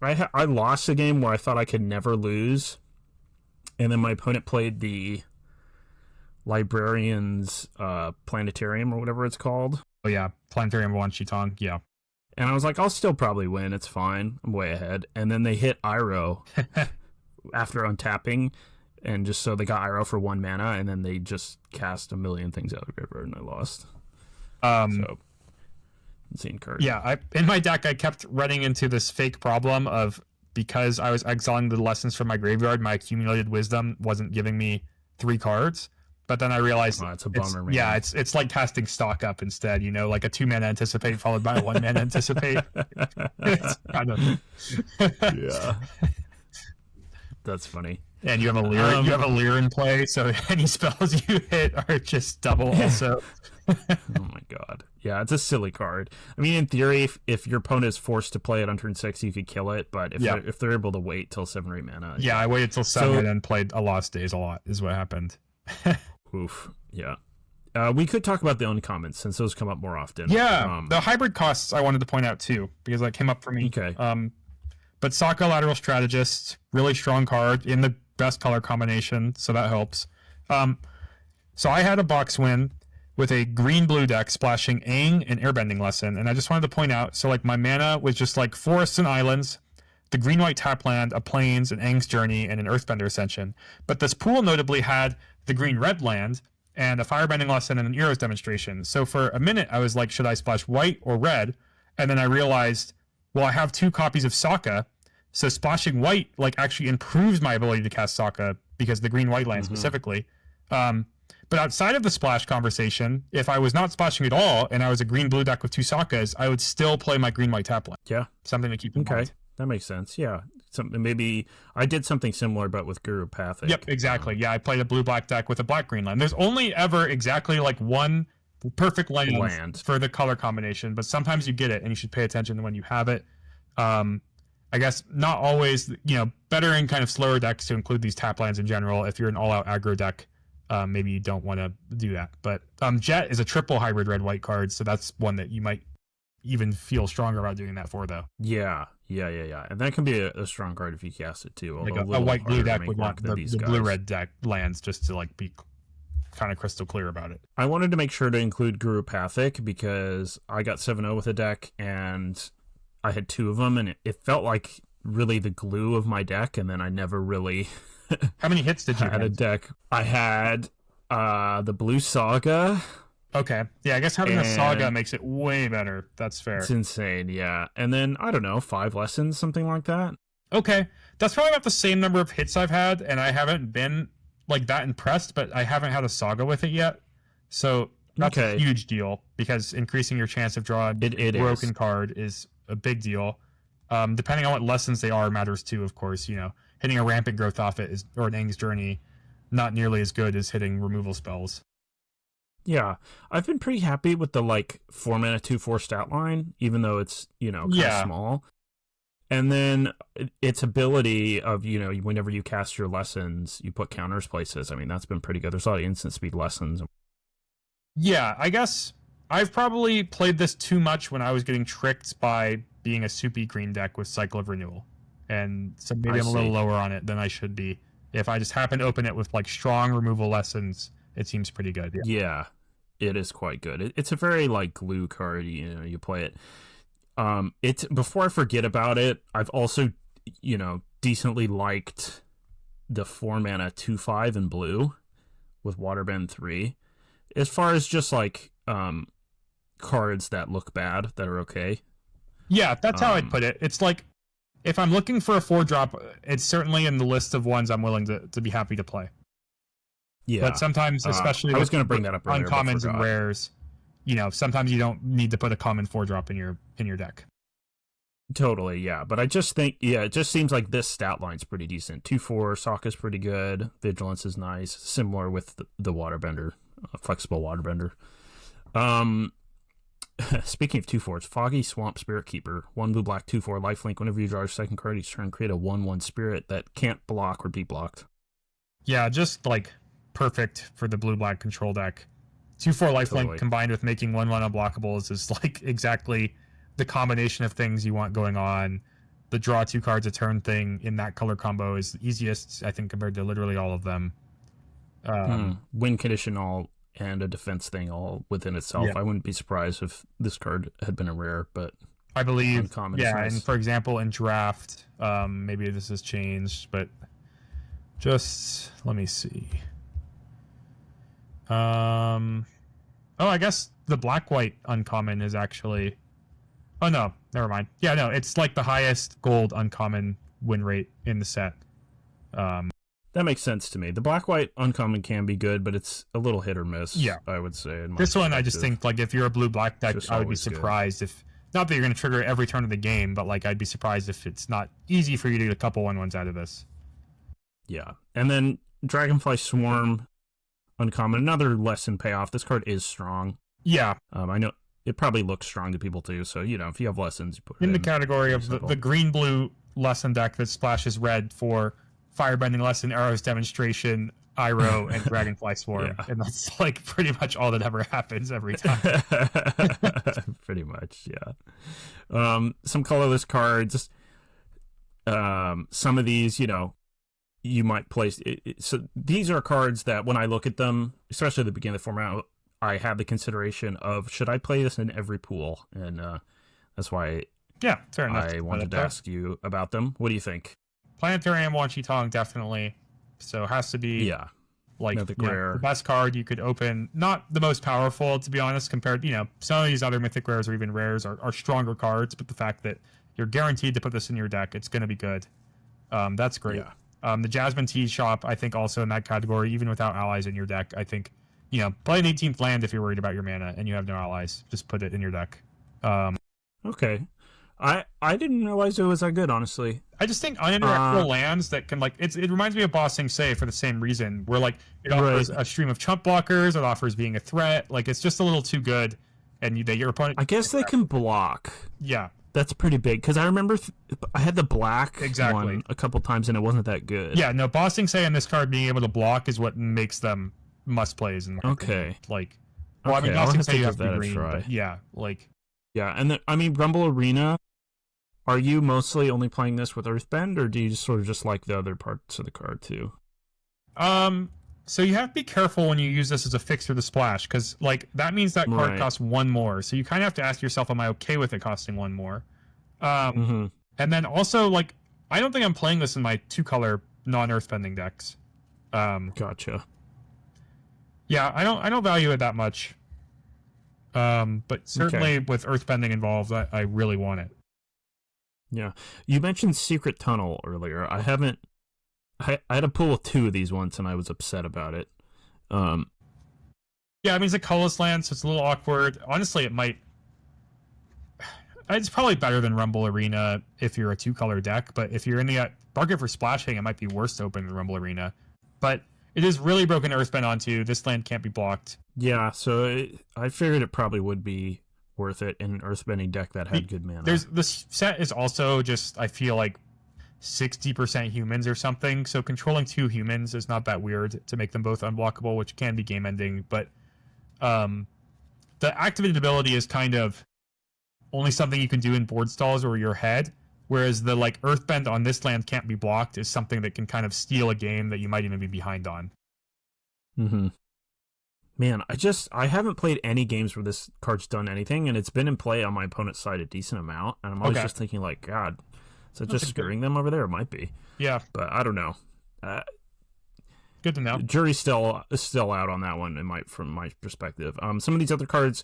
I lost a game where I thought I could never lose, and then my opponent played the Librarian's Planetarium or whatever it's called. Oh yeah, Planetarium Wan Chitong. Yeah. And I was like, I'll still probably win. It's fine. I'm way ahead. And then they hit Iroh after untapping, and just so they got Iroh for 1 mana, and then they just cast a million things out of the graveyard, and I lost. So insane card. Yeah, in my deck I kept running into this fake problem of, because I was exiling the lessons from my graveyard, my accumulated wisdom wasn't giving me 3 cards. But then I realized it's a bummer, man. Yeah, it's like casting stock up instead, like a 2-mana anticipate followed by a 1-mana anticipate. It's kind of yeah. That's funny. And you have a Lyra, you have a Lyra in play, so any spells you hit are just double also. Oh my god. Yeah, it's a silly card. I mean, in theory, if your opponent is forced to play it on turn 6, you could kill it, but if they're able to wait till 7 or 8 mana. Yeah, I waited till 7 and then played a Lost Days a lot, is what happened. Oof. Yeah. We could talk about the uncommons, since those come up more often. Yeah, the hybrid costs I wanted to point out too, because that came up for me. Okay. But Sokka, Lateral Strategist, really strong card in the best color combination, so that helps. So I had a box win with a green-blue deck splashing Aang and Airbending Lesson, and I just wanted to point out, so like my mana was just like forests and islands, the green-white tap land, a plains, an Aang's Journey, and an Earthbender Ascension. But this pool notably had the green-red land and a Firebending Lesson and an Eros Demonstration. So for a minute, I was like, should I splash white or red? And then I realized, well, I have 2 copies of Sokka, so splashing white like actually improves my ability to cast Sokka because the green-white land specifically. But outside of the splash conversation, if I was not splashing at all and I was a green-blue deck with 2 Sokkas, I would still play my green-white tap land. Yeah. Something to keep in mind. That makes sense. Yeah. Something maybe I did something similar, but with Guru Pathic. Yep, exactly. Yeah, I played a blue-black deck with a black-green land. There's only ever exactly like one perfect land for the color combination, but sometimes you get it, and you should pay attention to when you have it. I guess not always, better in kind of slower decks to include these tap lands in general. If you're an all-out aggro deck, maybe you don't want to do that. But Jet is a triple hybrid red-white card, so that's one that you might even feel stronger about doing that for, though. Yeah. And that can be a strong card if you cast it, too. Like a white-blue deck would want the blue-red deck lands just to like be kind of crystal clear about it. I wanted to make sure to include Guru Pathic because I got 7-0 with a deck, and I had 2 of them, and it felt like really the glue of my deck, and then I never really... How many hits did you had have? a deck. I had the Blue Saga. Okay. Yeah, I guess having a Saga makes it way better. That's fair. It's insane, yeah. And then, I don't know, 5 lessons, something like that. Okay. That's probably about the same number of hits I've had, and I haven't been like that impressed, but I haven't had a Saga with it yet. So that's a huge deal because increasing your chance of drawing a broken card is a big deal. Depending on what lessons they are matters too, of course. Hitting a Rampant Growth off it or an Aang's Journey, not nearly as good as hitting removal spells. Yeah, I've been pretty happy with the 4 mana 2/4 stat line, even though it's kind of small. And then its ability of whenever you cast your lessons, you put counters places. I mean, that's been pretty good. There's a lot of instant speed lessons. Yeah, I guess I've probably played this too much when I was getting tricked by being a soupy green deck with Cycle of Renewal. And so maybe I'm a little lower on it than I should be. If I just happen to open it with strong removal lessons, it seems pretty good. Yeah, it is quite good. It's a very glue card. You play it. It's before I forget about it. I've also decently liked the 4 mana 2/5 in blue with Waterbend 3. As far as just cards that look bad that are okay. Yeah, that's how I'd put it. It's if I'm looking for a 4-drop, it's certainly in the list of ones I'm willing to be happy to play. Yeah. But sometimes, especially I was going to bring that up earlier, uncommons and rares, sometimes you don't need to put a common 4-drop in your deck. Totally, yeah. But I just think, it just seems like this stat line's pretty decent. 2/4, Sokka's pretty good. Vigilance is nice. Similar with the Waterbender, flexible Waterbender. Speaking of 2/4s, Foggy Swamp Spirit Keeper, 1 blue black 2/4 lifelink. Whenever you draw your second card each turn, create a 1/1 spirit that can't block or be blocked. Yeah, just perfect for the blue black control deck. 2/4 lifelink combined with making 1/1 unblockables is exactly the combination of things you want going on. The draw 2 cards a turn thing in that color combo is the easiest, I think, compared to literally all of them. Win condition all and a defense thing all within itself. Yeah. I wouldn't be surprised if this card had been a rare, but I believe uncommon. Yeah, nice. And for example, in draft, maybe this has changed, but just let me see. I guess the black-white uncommon is actually... Oh, no, never mind. Yeah, no, it's the highest gold uncommon win rate in the set. That makes sense to me. The black-white uncommon can be good, but it's a little hit or miss, I would say. This one, I just think, if you're a blue-black deck, I would be surprised if... Not that you're going to trigger it every turn of the game, but, I'd be surprised if it's not easy for you to get a couple 1/1s out of this. Yeah. And then Dragonfly Swarm uncommon, another lesson payoff. This card is strong. Yeah. I know it probably looks strong to people, too, so, if you have lessons, you put it in the category of the green-blue lesson deck that splashes red for Firebending Lesson, Arrows Demonstration, Iroh, and Dragonfly Swarm. Yeah. And that's pretty much all that ever happens every time. Pretty much, yeah. Some colorless cards. Some of these, you might place. So these are cards that when I look at them, especially at the beginning of the format, I have the consideration of should I play this in every pool, and that's why Yeah, fair enough. I wanted to ask you about them. What do you think? Planetarium Wan Chi Tong, definitely. So it has to be like the best card you could open. Not the most powerful, to be honest, compared, some of these other mythic rares or even rares are stronger cards, but the fact that you're guaranteed to put this in your deck, it's going to be good. That's great. Yeah. The Jasmine Tea Shop, I think, also in that category, even without allies in your deck, I think, play an 18th land if you're worried about your mana and you have no allies. Just put it in your deck. Okay. I didn't realize it was that good, honestly. I just think uninteractable lands that can, it reminds me of Bossing Say for the same reason, where it offers a stream of chump blockers, it offers being a threat, it's just a little too good, and your opponent. I guess they can block. Yeah, that's pretty big because I remember I had the black one a couple times and it wasn't that good. Yeah, no, Bossing Say and this card being able to block is what makes them must plays. Okay. I mean, Bossing Say you have to be green, but yeah, yeah, and then Rumble Arena. Are you mostly only playing this with Earthbend, or do you sort of just like the other parts of the card too? So you have to be careful when you use this as a fix or the splash, because that means that card costs one more. So you kind of have to ask yourself, am I okay with it costing one more? And then also I don't think I'm playing this in my 2-color non-Earthbending decks. Gotcha. Yeah, I don't value it that much. But certainly with Earthbending involved, I really want it. Yeah, you mentioned Secret Tunnel earlier. I had a pull with 2 of these once, and I was upset about it. Yeah, I mean, it's a colorless land, so it's a little awkward. Honestly, it's probably better than Rumble Arena if you're a 2-color deck, but if you're in the market for splashing, it might be worse to open than Rumble Arena. But it is really broken to Earthbend onto. This land can't be blocked. Yeah, so I figured it probably would be worth it in an Earthbending deck that had good mana. This set is also just, I feel 60% humans or something, so controlling 2 humans is not that weird to make them both unblockable, which can be game ending, but the activated ability is kind of only something you can do in board stalls or your head, whereas the Earthbend on this land can't be blocked is something that can kind of steal a game that you might even be behind on. Man, I haven't played any games where this card's done anything, and it's been in play on my opponent's side a decent amount, and I'm always just thinking God, is it just screwing them over there? It might be. Yeah. But I don't know. Good to know. Jury's still out on that one from my perspective. Some of these other cards,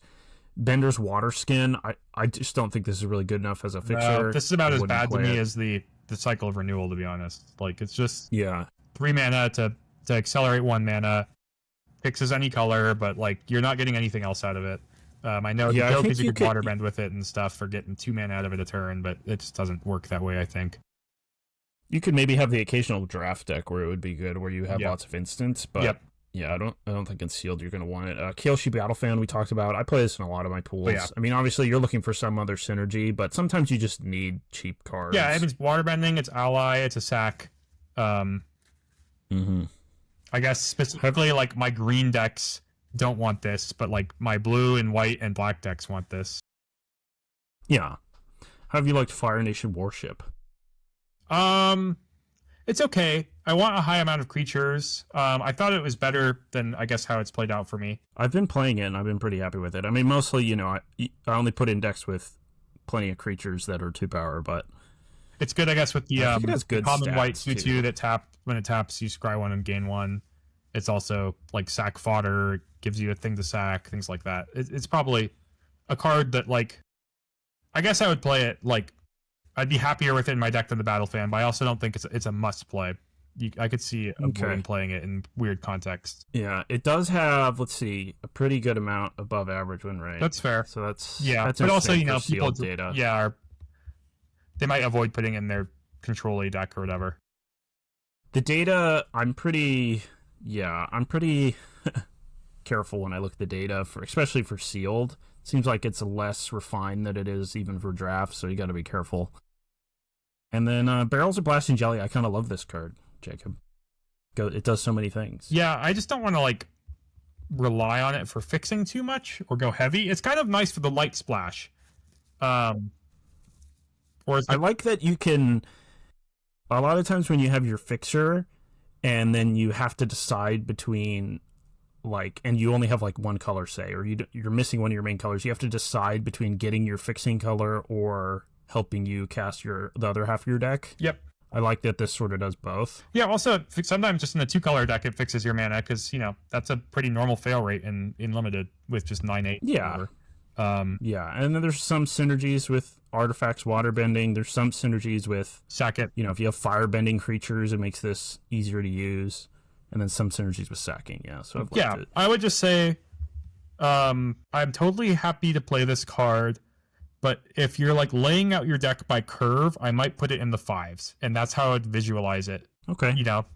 Bender's Water Skin, I just don't think this is really good enough as a fixture. This is about as bad to me as the Cycle of Renewal, to be honest. It's just 3 mana to accelerate 1 mana. Fixes any color, but you're not getting anything else out of it. I know the joke is you could waterbend with it and stuff for getting 2 mana out of it a turn, but it just doesn't work that way, I think. You could maybe have the occasional draft deck where it would be good, where you have lots of instants, but yeah, I don't think in sealed you're going to want it. Kyoshi Battlefan we talked about. I play this in a lot of my pools. Yeah. I mean, obviously you're looking for some other synergy, but sometimes you just need cheap cards. Yeah, if it's waterbending, it's ally, it's a sack. I guess specifically my green decks don't want this, but my blue and white and black decks want this. Yeah. How have you liked Fire Nation Warship? It's okay. I want a high amount of creatures. I thought it was better than I guess how it's played out for me. I've been playing it and I've been pretty happy with it. I mean, mostly, I only put in decks with plenty of creatures that are 2-power, but it's good, I guess, with the common white 2/2 that when it taps, you scry 1 and gain 1. It's also sack fodder, gives you a thing to sack, things like that. It's probably a card that I guess I would play it I'd be happier with it in my deck than the Battle Fan, but I also don't think it's a must play. I could see avoiding playing it in weird contexts. Yeah, it does have, let's see, a pretty good amount above average win rate. That's fair. So that's but also people data. They might avoid putting in their control-y deck or whatever. The data, I'm pretty careful when I look at the data especially for sealed. It seems like it's less refined than it is even for draft, so you got to be careful. And then Barrels of Blasting Jelly, I kind of love this card, Jacob. It does so many things. Yeah, I just don't want to rely on it for fixing too much or go heavy. It's kind of nice for the light splash. I like that you can. A lot of times when you have your fixer, and then you have to decide between like, and you only have like one color, say, or you're missing one of your main colors. You have to decide between getting your fixing color or helping you cast the other half of your deck. Yep. I like that this sort of does both. Yeah, also, sometimes just in a 2-color deck, it fixes your mana, because, that's a pretty normal fail rate in Limited with just 9/8. Yeah. Yeah, and then there's some synergies with artifacts, waterbending. There's some synergies with... Sack it. if you have firebending creatures, it makes this easier to use. And then some synergies with sacking, yeah. So I've liked it. I would just say I'm totally happy to play this card. But if you're like laying out your deck by curve, I might put it in the 5s, and that's how I'd visualize it. Okay.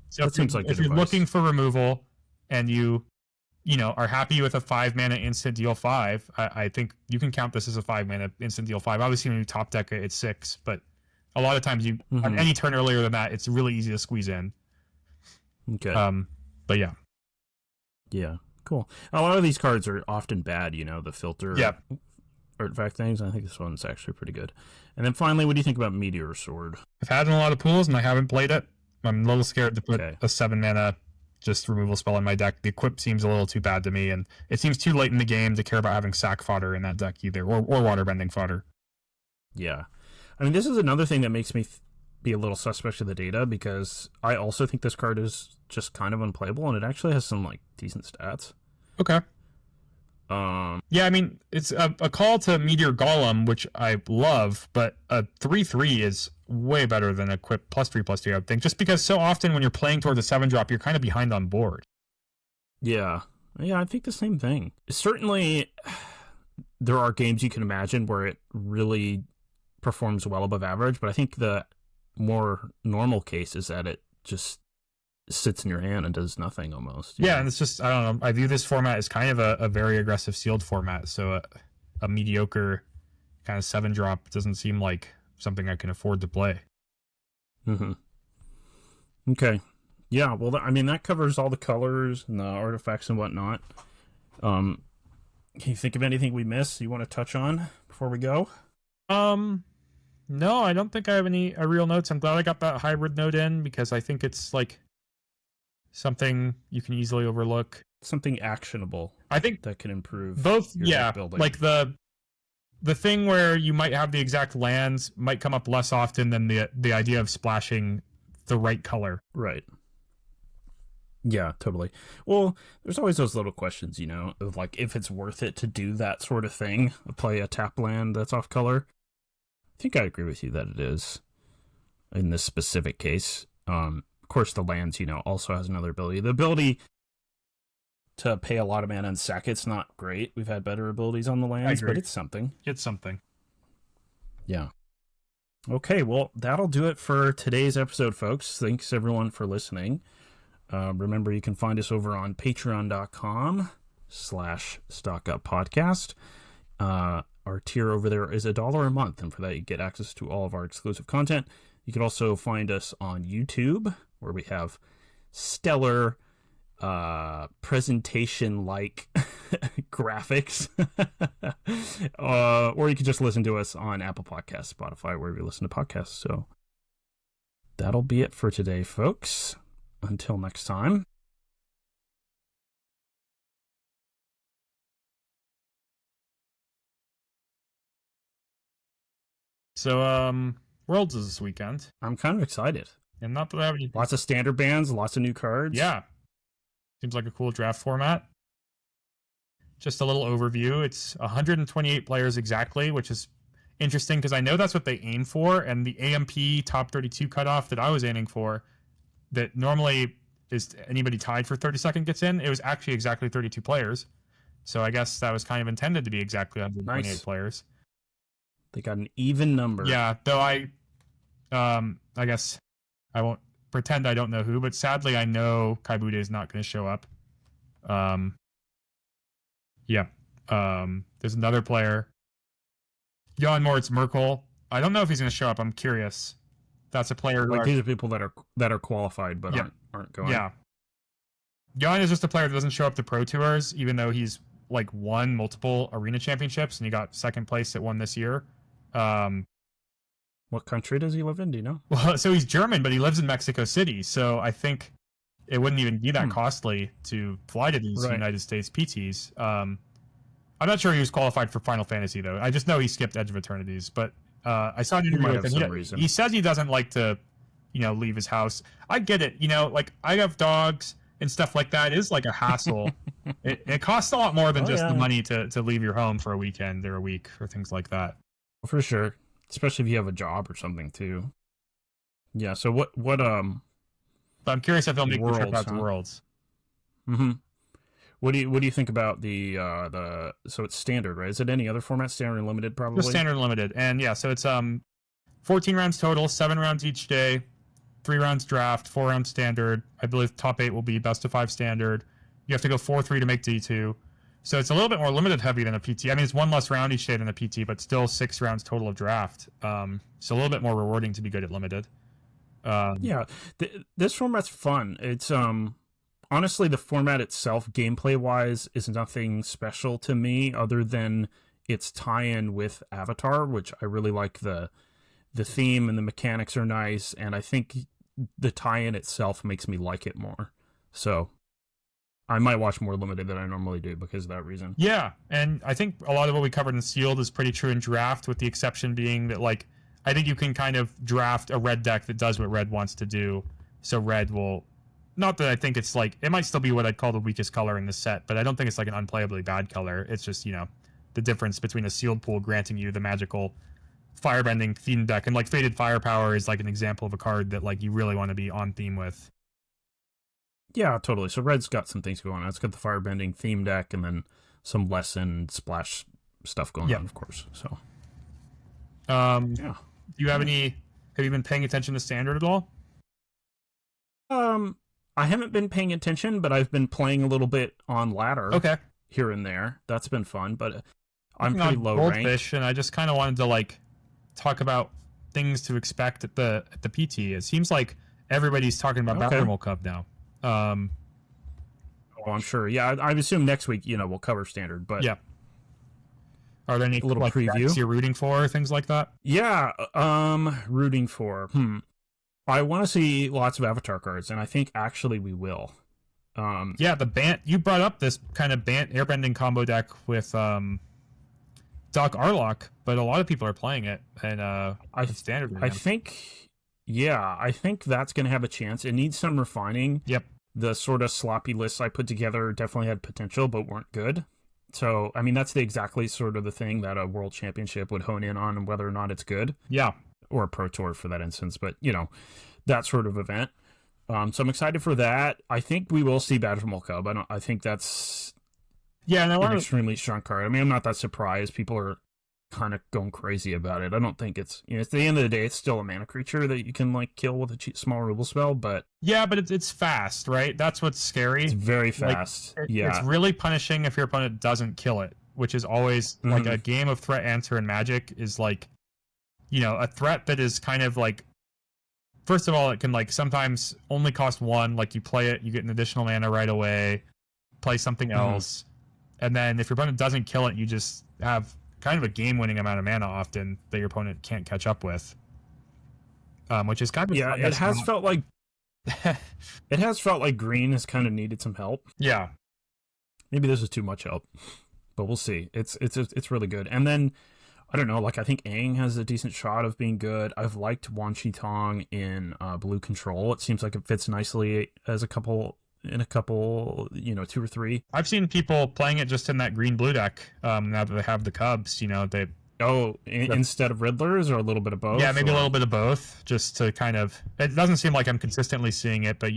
So that seems like if you're looking for removal and you are happy with a 5-mana instant deal 5, I think you can count this as a 5-mana instant deal 5. Obviously, when you top deck it, it's 6, but a lot of times on any turn earlier than that, it's really easy to squeeze in. Okay. But yeah. Yeah. Cool. A lot of these cards are often bad. The filter. Yeah. Artifact things. I think this one's actually pretty good. And then finally, what do you think about Meteor Sword? I've had it in a lot of pools and I haven't played it. I'm a little scared to put a 7-mana just removal spell in my deck. The equip seems a little too bad to me, and it seems too late in the game to care about having sack fodder in that deck either, or waterbending fodder. Yeah. I mean, this is another thing that makes me be a little suspect of the data, because I also think this card is just kind of unplayable, and it actually has some like decent stats. Okay. Yeah, I mean, it's a call to Meteor Golem, which I love, but a 3/3 is way better than a equip +3/+3, I would think, just because so often when you're playing towards a 7-drop, you're kind of behind on board. Yeah. Yeah, I think the same thing. Certainly, there are games you can imagine where it really performs well above average, but I think the more normal case is that it just sits in your hand and does nothing almost. Yeah, and it's just, I don't know, I view this format as kind of a very aggressive sealed format, so a mediocre kind of 7-drop doesn't seem like something I can afford to play. Okay. Yeah, well, I mean, that covers all the colors and the artifacts and whatnot. Can you think of anything we missed you want to touch on before we go? No, I don't think I have any real notes. I'm glad I got that hybrid note in, because I think it's like something you can easily overlook. Something actionable. I think that can improve both. Your deck building. Like the thing where you might have the exact lands might come up less often than the idea of splashing the right color. Right. Yeah, totally. Well, there's always those little questions, of like if it's worth it to do that sort of thing, play a tap land that's off color. I think I agree with you that it is in this specific case. Of course, the lands, also has another ability. The ability to pay a lot of mana and sack it's not great. We've had better abilities on the lands, but it's something. It's something. Yeah. Okay, well, that'll do it for today's episode, folks. Thanks, everyone, for listening. Remember, you can find us over on patreon.com/StockUpPodcast. Our tier over there is $1 a month, and for that you get access to all of our exclusive content. You can also find us on YouTube, where we have stellar presentation-like graphics. Or you can just listen to us on Apple Podcasts, Spotify, wherever you listen to podcasts. So that'll be it for today, folks. Until next time. So, Worlds is this weekend. I'm kind of excited. And not that I have any... Lots of standard bands, lots of new cards. Yeah. Seems like a cool draft format. Just a little overview. It's 128 players exactly, which is interesting because I know that's what they aim for. And the AMP top 32 cutoff that I was aiming for, that normally is anybody tied for 32nd gets in, it was actually exactly 32 players. So I guess that was kind of intended to be exactly 128 players. They got an even number. Yeah, though I guess I won't pretend I don't know who, but sadly I know Kaibuda is not going to show up. There's another player, Jan Moritz Merkel. I don't know if he's going to show up. I'm curious. That's a player. Like these are people that are qualified but aren't going. Yeah. Jan is just a player that doesn't show up to Pro Tours, even though he's like won multiple arena championships and he got second place at one this year. What country does he live in? Do you know? Well, so he's German, but he lives in Mexico City. So I think it wouldn't even be that costly to fly to these Right. United States PTs. I'm not sure he was qualified for Final Fantasy though. I just know he skipped Edge of Eternities, but I saw an interview might with have him. some reason. He says he doesn't like to, leave his house. I get it. Like I have dogs and stuff like that. It is like a hassle. it costs a lot more than just the money to leave your home for a weekend or a week or things like that. For sure, especially if you have a job or something too. Yeah. So what? But I'm curious if they'll make the trip Worlds, out to huh? Worlds. Mm-hmm. What do you think about the so it's standard, right? Is it any other format? Standard and limited, probably. Just standard and limited, and yeah, so it's 14 rounds total, 7 rounds each day, 3 rounds draft, 4 rounds standard. I believe top 8 will be best of 5 standard. You have to go 4-3 to make D2. So it's a little bit more limited heavy than a PT. I mean, it's 1 less round each day than a PT, but still 6 rounds total of draft. So a little bit more rewarding to be good at limited. Yeah, this format's fun. It's honestly, the format itself, gameplay wise, is nothing special to me other than its tie-in with Avatar, which I really like. The theme and the mechanics are nice, and I think the tie-in itself makes me like it more. So I might watch more limited than I normally do because of that reason. Yeah, and I think a lot of what we covered in Sealed is pretty true in draft, with the exception being that, like, I think you can kind of draft a red deck that does what red wants to do. So red will, not that I think it's like, it might still be what I'd call the weakest color in the set, but I don't think it's like an unplayably bad color. It's just, the difference between a sealed pool granting you the magical firebending theme deck, and like Faded Firepower is like an example of a card that like you really want to be on theme with. Yeah, totally. So red's got some things going on. It's got the firebending theme deck and then some lesson splash stuff going on, of course. So yeah. Do you have you been paying attention to standard at all? I haven't been paying attention, but I've been playing a little bit on ladder. Okay. Here and there. That's been fun, but I'm Working pretty on low Goldfish, ranked. and I just kind of wanted to like talk about things to expect at the PT. It seems like everybody's talking about Okay. Battle Cup now. Oh, I'm sure. Yeah, I assume next week, we'll cover standard, but Yeah. Are there any little like, preview? decks you're rooting for, things like that? yeah, rooting for. I want to see lots of Avatar cards, and I think actually we will. Yeah, the Bant. You brought up this kind of Bant airbending combo deck with Doc Arlock, but a lot of people are playing it, and standard. Right I now. think that's going to have a chance. It needs some refining. Yep. The sort of sloppy lists I put together definitely had potential, but weren't good. So, I mean, that's exactly sort of the thing that a world championship would hone in on, and whether or not it's good. Yeah. Or a pro tour for that instance, but that sort of event. So I'm excited for that. I think we will see Badgermole Cub. I think that's And I an want to. extremely strong card. I mean, I'm not that surprised. People are kind of going crazy about it. I don't think it's at the end of the day, it's still a mana creature that you can like kill with a small removal spell, but Yeah, but it's fast, right? That's what's scary. it's very fast. It's really punishing if your opponent doesn't kill it, which is always like a game of threat answer in Magic is like, a threat that is kind of like, first of all, it can like sometimes only cost 1, like you play it, you get an additional mana right away, play something else, and then if your opponent doesn't kill it, you just have kind of a game-winning amount of mana often that your opponent can't catch up with, which is kind of it has felt like green has kind of needed some help. Yeah. Maybe this is too much help, but we'll see. It's really good. And then I don't know, like I think Aang has a decent shot of being good. I've liked Wan Shi Tong in blue control. It seems like it fits nicely as a couple, 2 or 3. I've seen people playing it just in that green-blue deck now that they have the Cubs. Instead of Riddlers, or a little bit of both? Yeah, maybe or? a little bit of both, just to kind of. It doesn't seem like I'm consistently seeing it, but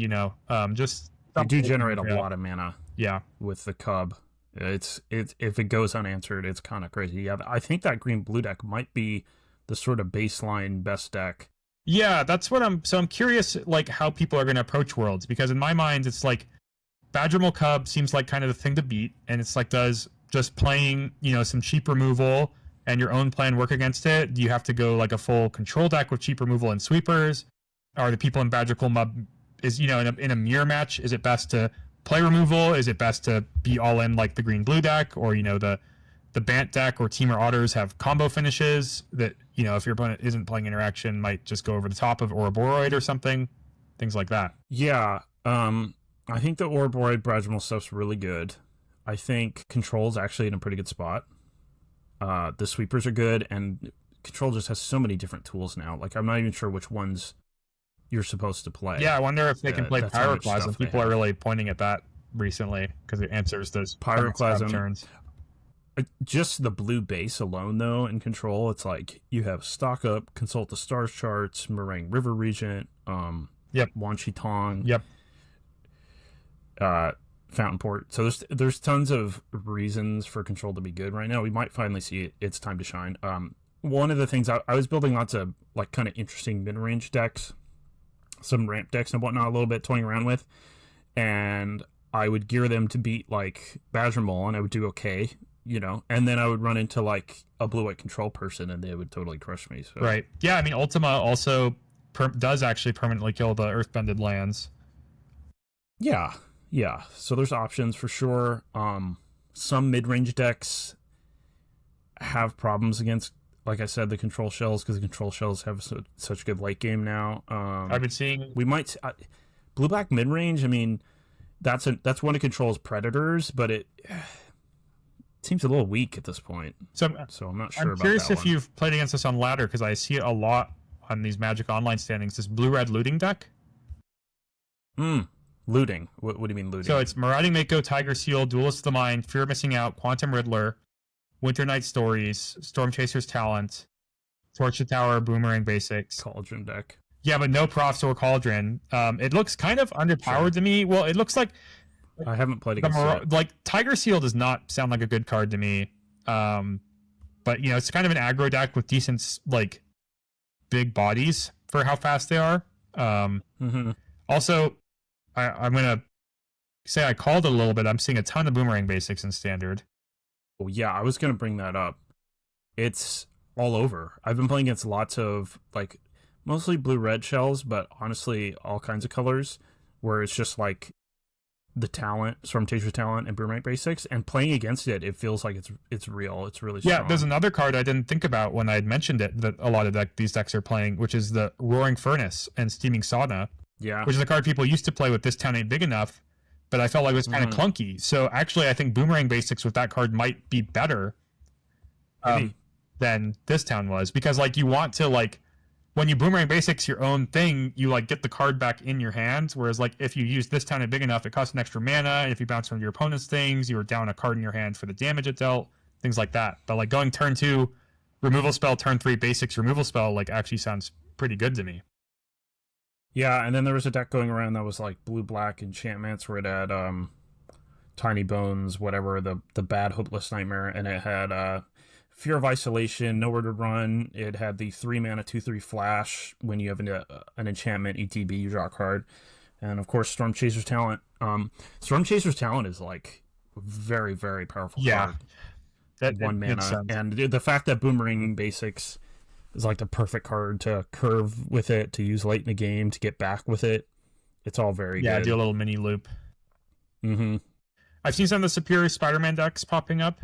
just. You do generate a lot of mana. Yeah. With the Cub, it's if it goes unanswered, it's kind of crazy. Yeah, I think that green-blue deck might be the sort of baseline best deck. Yeah, that's what I'm curious like how people are going to approach Worlds, because in my mind it's like Badgermole Cub seems like kind of the thing to beat, and it's like, does just playing, some cheap removal and your own plan work against it? Do you have to go like a full control deck with cheap removal and sweepers? Are the people in Badgermole Cub is in a mirror match, is it best to play removal? Is it best to be all in like the green-blue deck, or the Bant deck or Teamer Otters have combo finishes that, if your opponent isn't playing interaction, might just go over the top of Ouroboros or something, things like that. Yeah. I think the Orboid Bragimal stuff's really good. I think Control's actually in a pretty good spot. The sweepers are good, and Control just has so many different tools now. Like, I'm not even sure which ones you're supposed to play. Yeah, I wonder if they can play That's how much Pyroclasm. stuff they People are have. really pointing at that recently because it answers those Pyroclasm. turns. Just the blue base alone, though, in Control, it's like you have Stock Up, Consult the Stars charts, Meringue River Regent, Yep. Wan Shi Tong, Yep. Fountain Port. So there's tons of reasons for Control to be good right now. We might finally see its time to shine. One of the things I was building lots of like kind of interesting mid-range decks, some ramp decks and whatnot, a little bit toying around with, and I would gear them to beat like Badger Mole, and I would do okay, you know, and then I would run into like a blue-white Control person, and they would totally crush me. So. Right. Yeah, I mean, Ultima also does actually permanently kill the Earthbended lands. Yeah. So there's options for sure. Some mid-range decks have problems against, like I said, the Control shells, because the Control shells have such good late game now. I've been seeing We might blue-black mid-range. I mean, that's one of Control's predators, but it seems a little weak at this point. So I'm not sure I'm about curious that if one. you've played against this on ladder, because I see it a lot on these Magic Online standings. This blue-red looting deck. Looting. What do you mean looting? So it's Marauding Mako, Tiger Seal, Duelist of the Mind, Fear of Missing Out, Quantum Riddler, Winter Night Stories, Storm Chaser's Talent, Torch the Tower, Boomerang Basics. Cauldron deck. Yeah, but no Profs or Cauldron. It looks kind of underpowered to me. Well, it looks like I haven't played against it. like Tiger Seal does not sound like a good card to me. But you know, it's kind of an aggro deck with decent like big bodies for how fast they are. Also, I'm gonna say I called it a little bit. I'm seeing a ton of Boomerang Basics in Standard. Oh, yeah, I was going to bring that up. It's all over. I've been playing against lots of, like, mostly blue-red shells, but honestly, all kinds of colors, where it's just, like, the talent, Storm Chaser's Talent, and Boomerang Basics, and playing against it, it feels like it's real. It's really strong. Yeah, there's another card I didn't think about when I had mentioned it that a lot of these decks are playing, which is the Roaring Furnace and Steaming Sauna, Yeah. which is a card people used to play with This Town Ain't Big Enough, but I felt like it was kind of clunky. So actually, I think Boomerang Basics with that card might be better than This Town was, because like you want to like when you Boomerang Basics your own thing, you like get the card back in your hands. Whereas like if you use This Town Ain't Big Enough, it costs an extra mana, and if you bounce one of your opponent's things, you are down a card in your hand for the damage it dealt, things like that. But like going turn 2 removal spell, turn 3 basics removal spell, like actually sounds pretty good to me. Yeah, and then there was a deck going around that was like blue-black enchantments, where it had Tiny Bones, whatever, the bad Hopeless Nightmare, and it had Fear of Isolation, Nowhere to Run. It had the 3-mana 2/3 flash. When you have an enchantment ETB, you draw a card. And of course, Storm Chaser's Talent. Storm Chaser's Talent is like very, very powerful card. That 1 mana. And the fact that Boomerang Basics is like the perfect card to curve with it, to use late in the game, to get back with it. It's all very good. Yeah, do a little mini loop. Mm-hmm. I've seen some of the Superior Spider-Man decks popping up.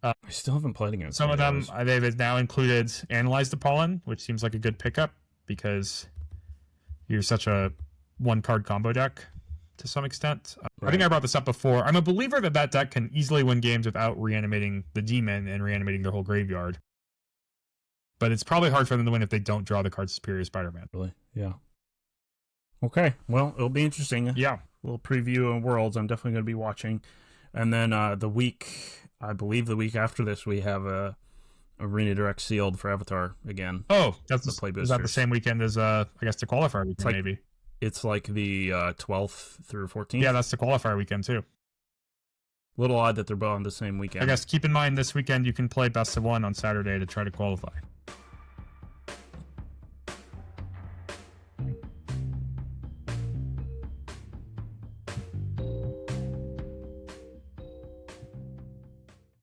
I still haven't played against some of them. those. They've now included Analyze the Pollen, which seems like a good pickup because you're such a one-card combo deck to some extent. I think I brought this up before. I'm a believer that deck can easily win games without reanimating the demon and reanimating their whole graveyard. But it's probably hard for them to win if they don't draw the card Superior Spider-Man. Really? Yeah. Okay. Well, it'll be interesting. Yeah. We'll preview on Worlds. I'm definitely going to be watching. And then I believe the week after this, we have a Arena Direct Sealed for Avatar again. Oh, that's the play is that the same weekend as I guess the qualifier weekend? Like, maybe it's like the 12th through 14th. Yeah, that's the qualifier weekend too. Little odd that they're both on the same weekend. I guess keep in mind this weekend you can play best of one on Saturday to try to qualify.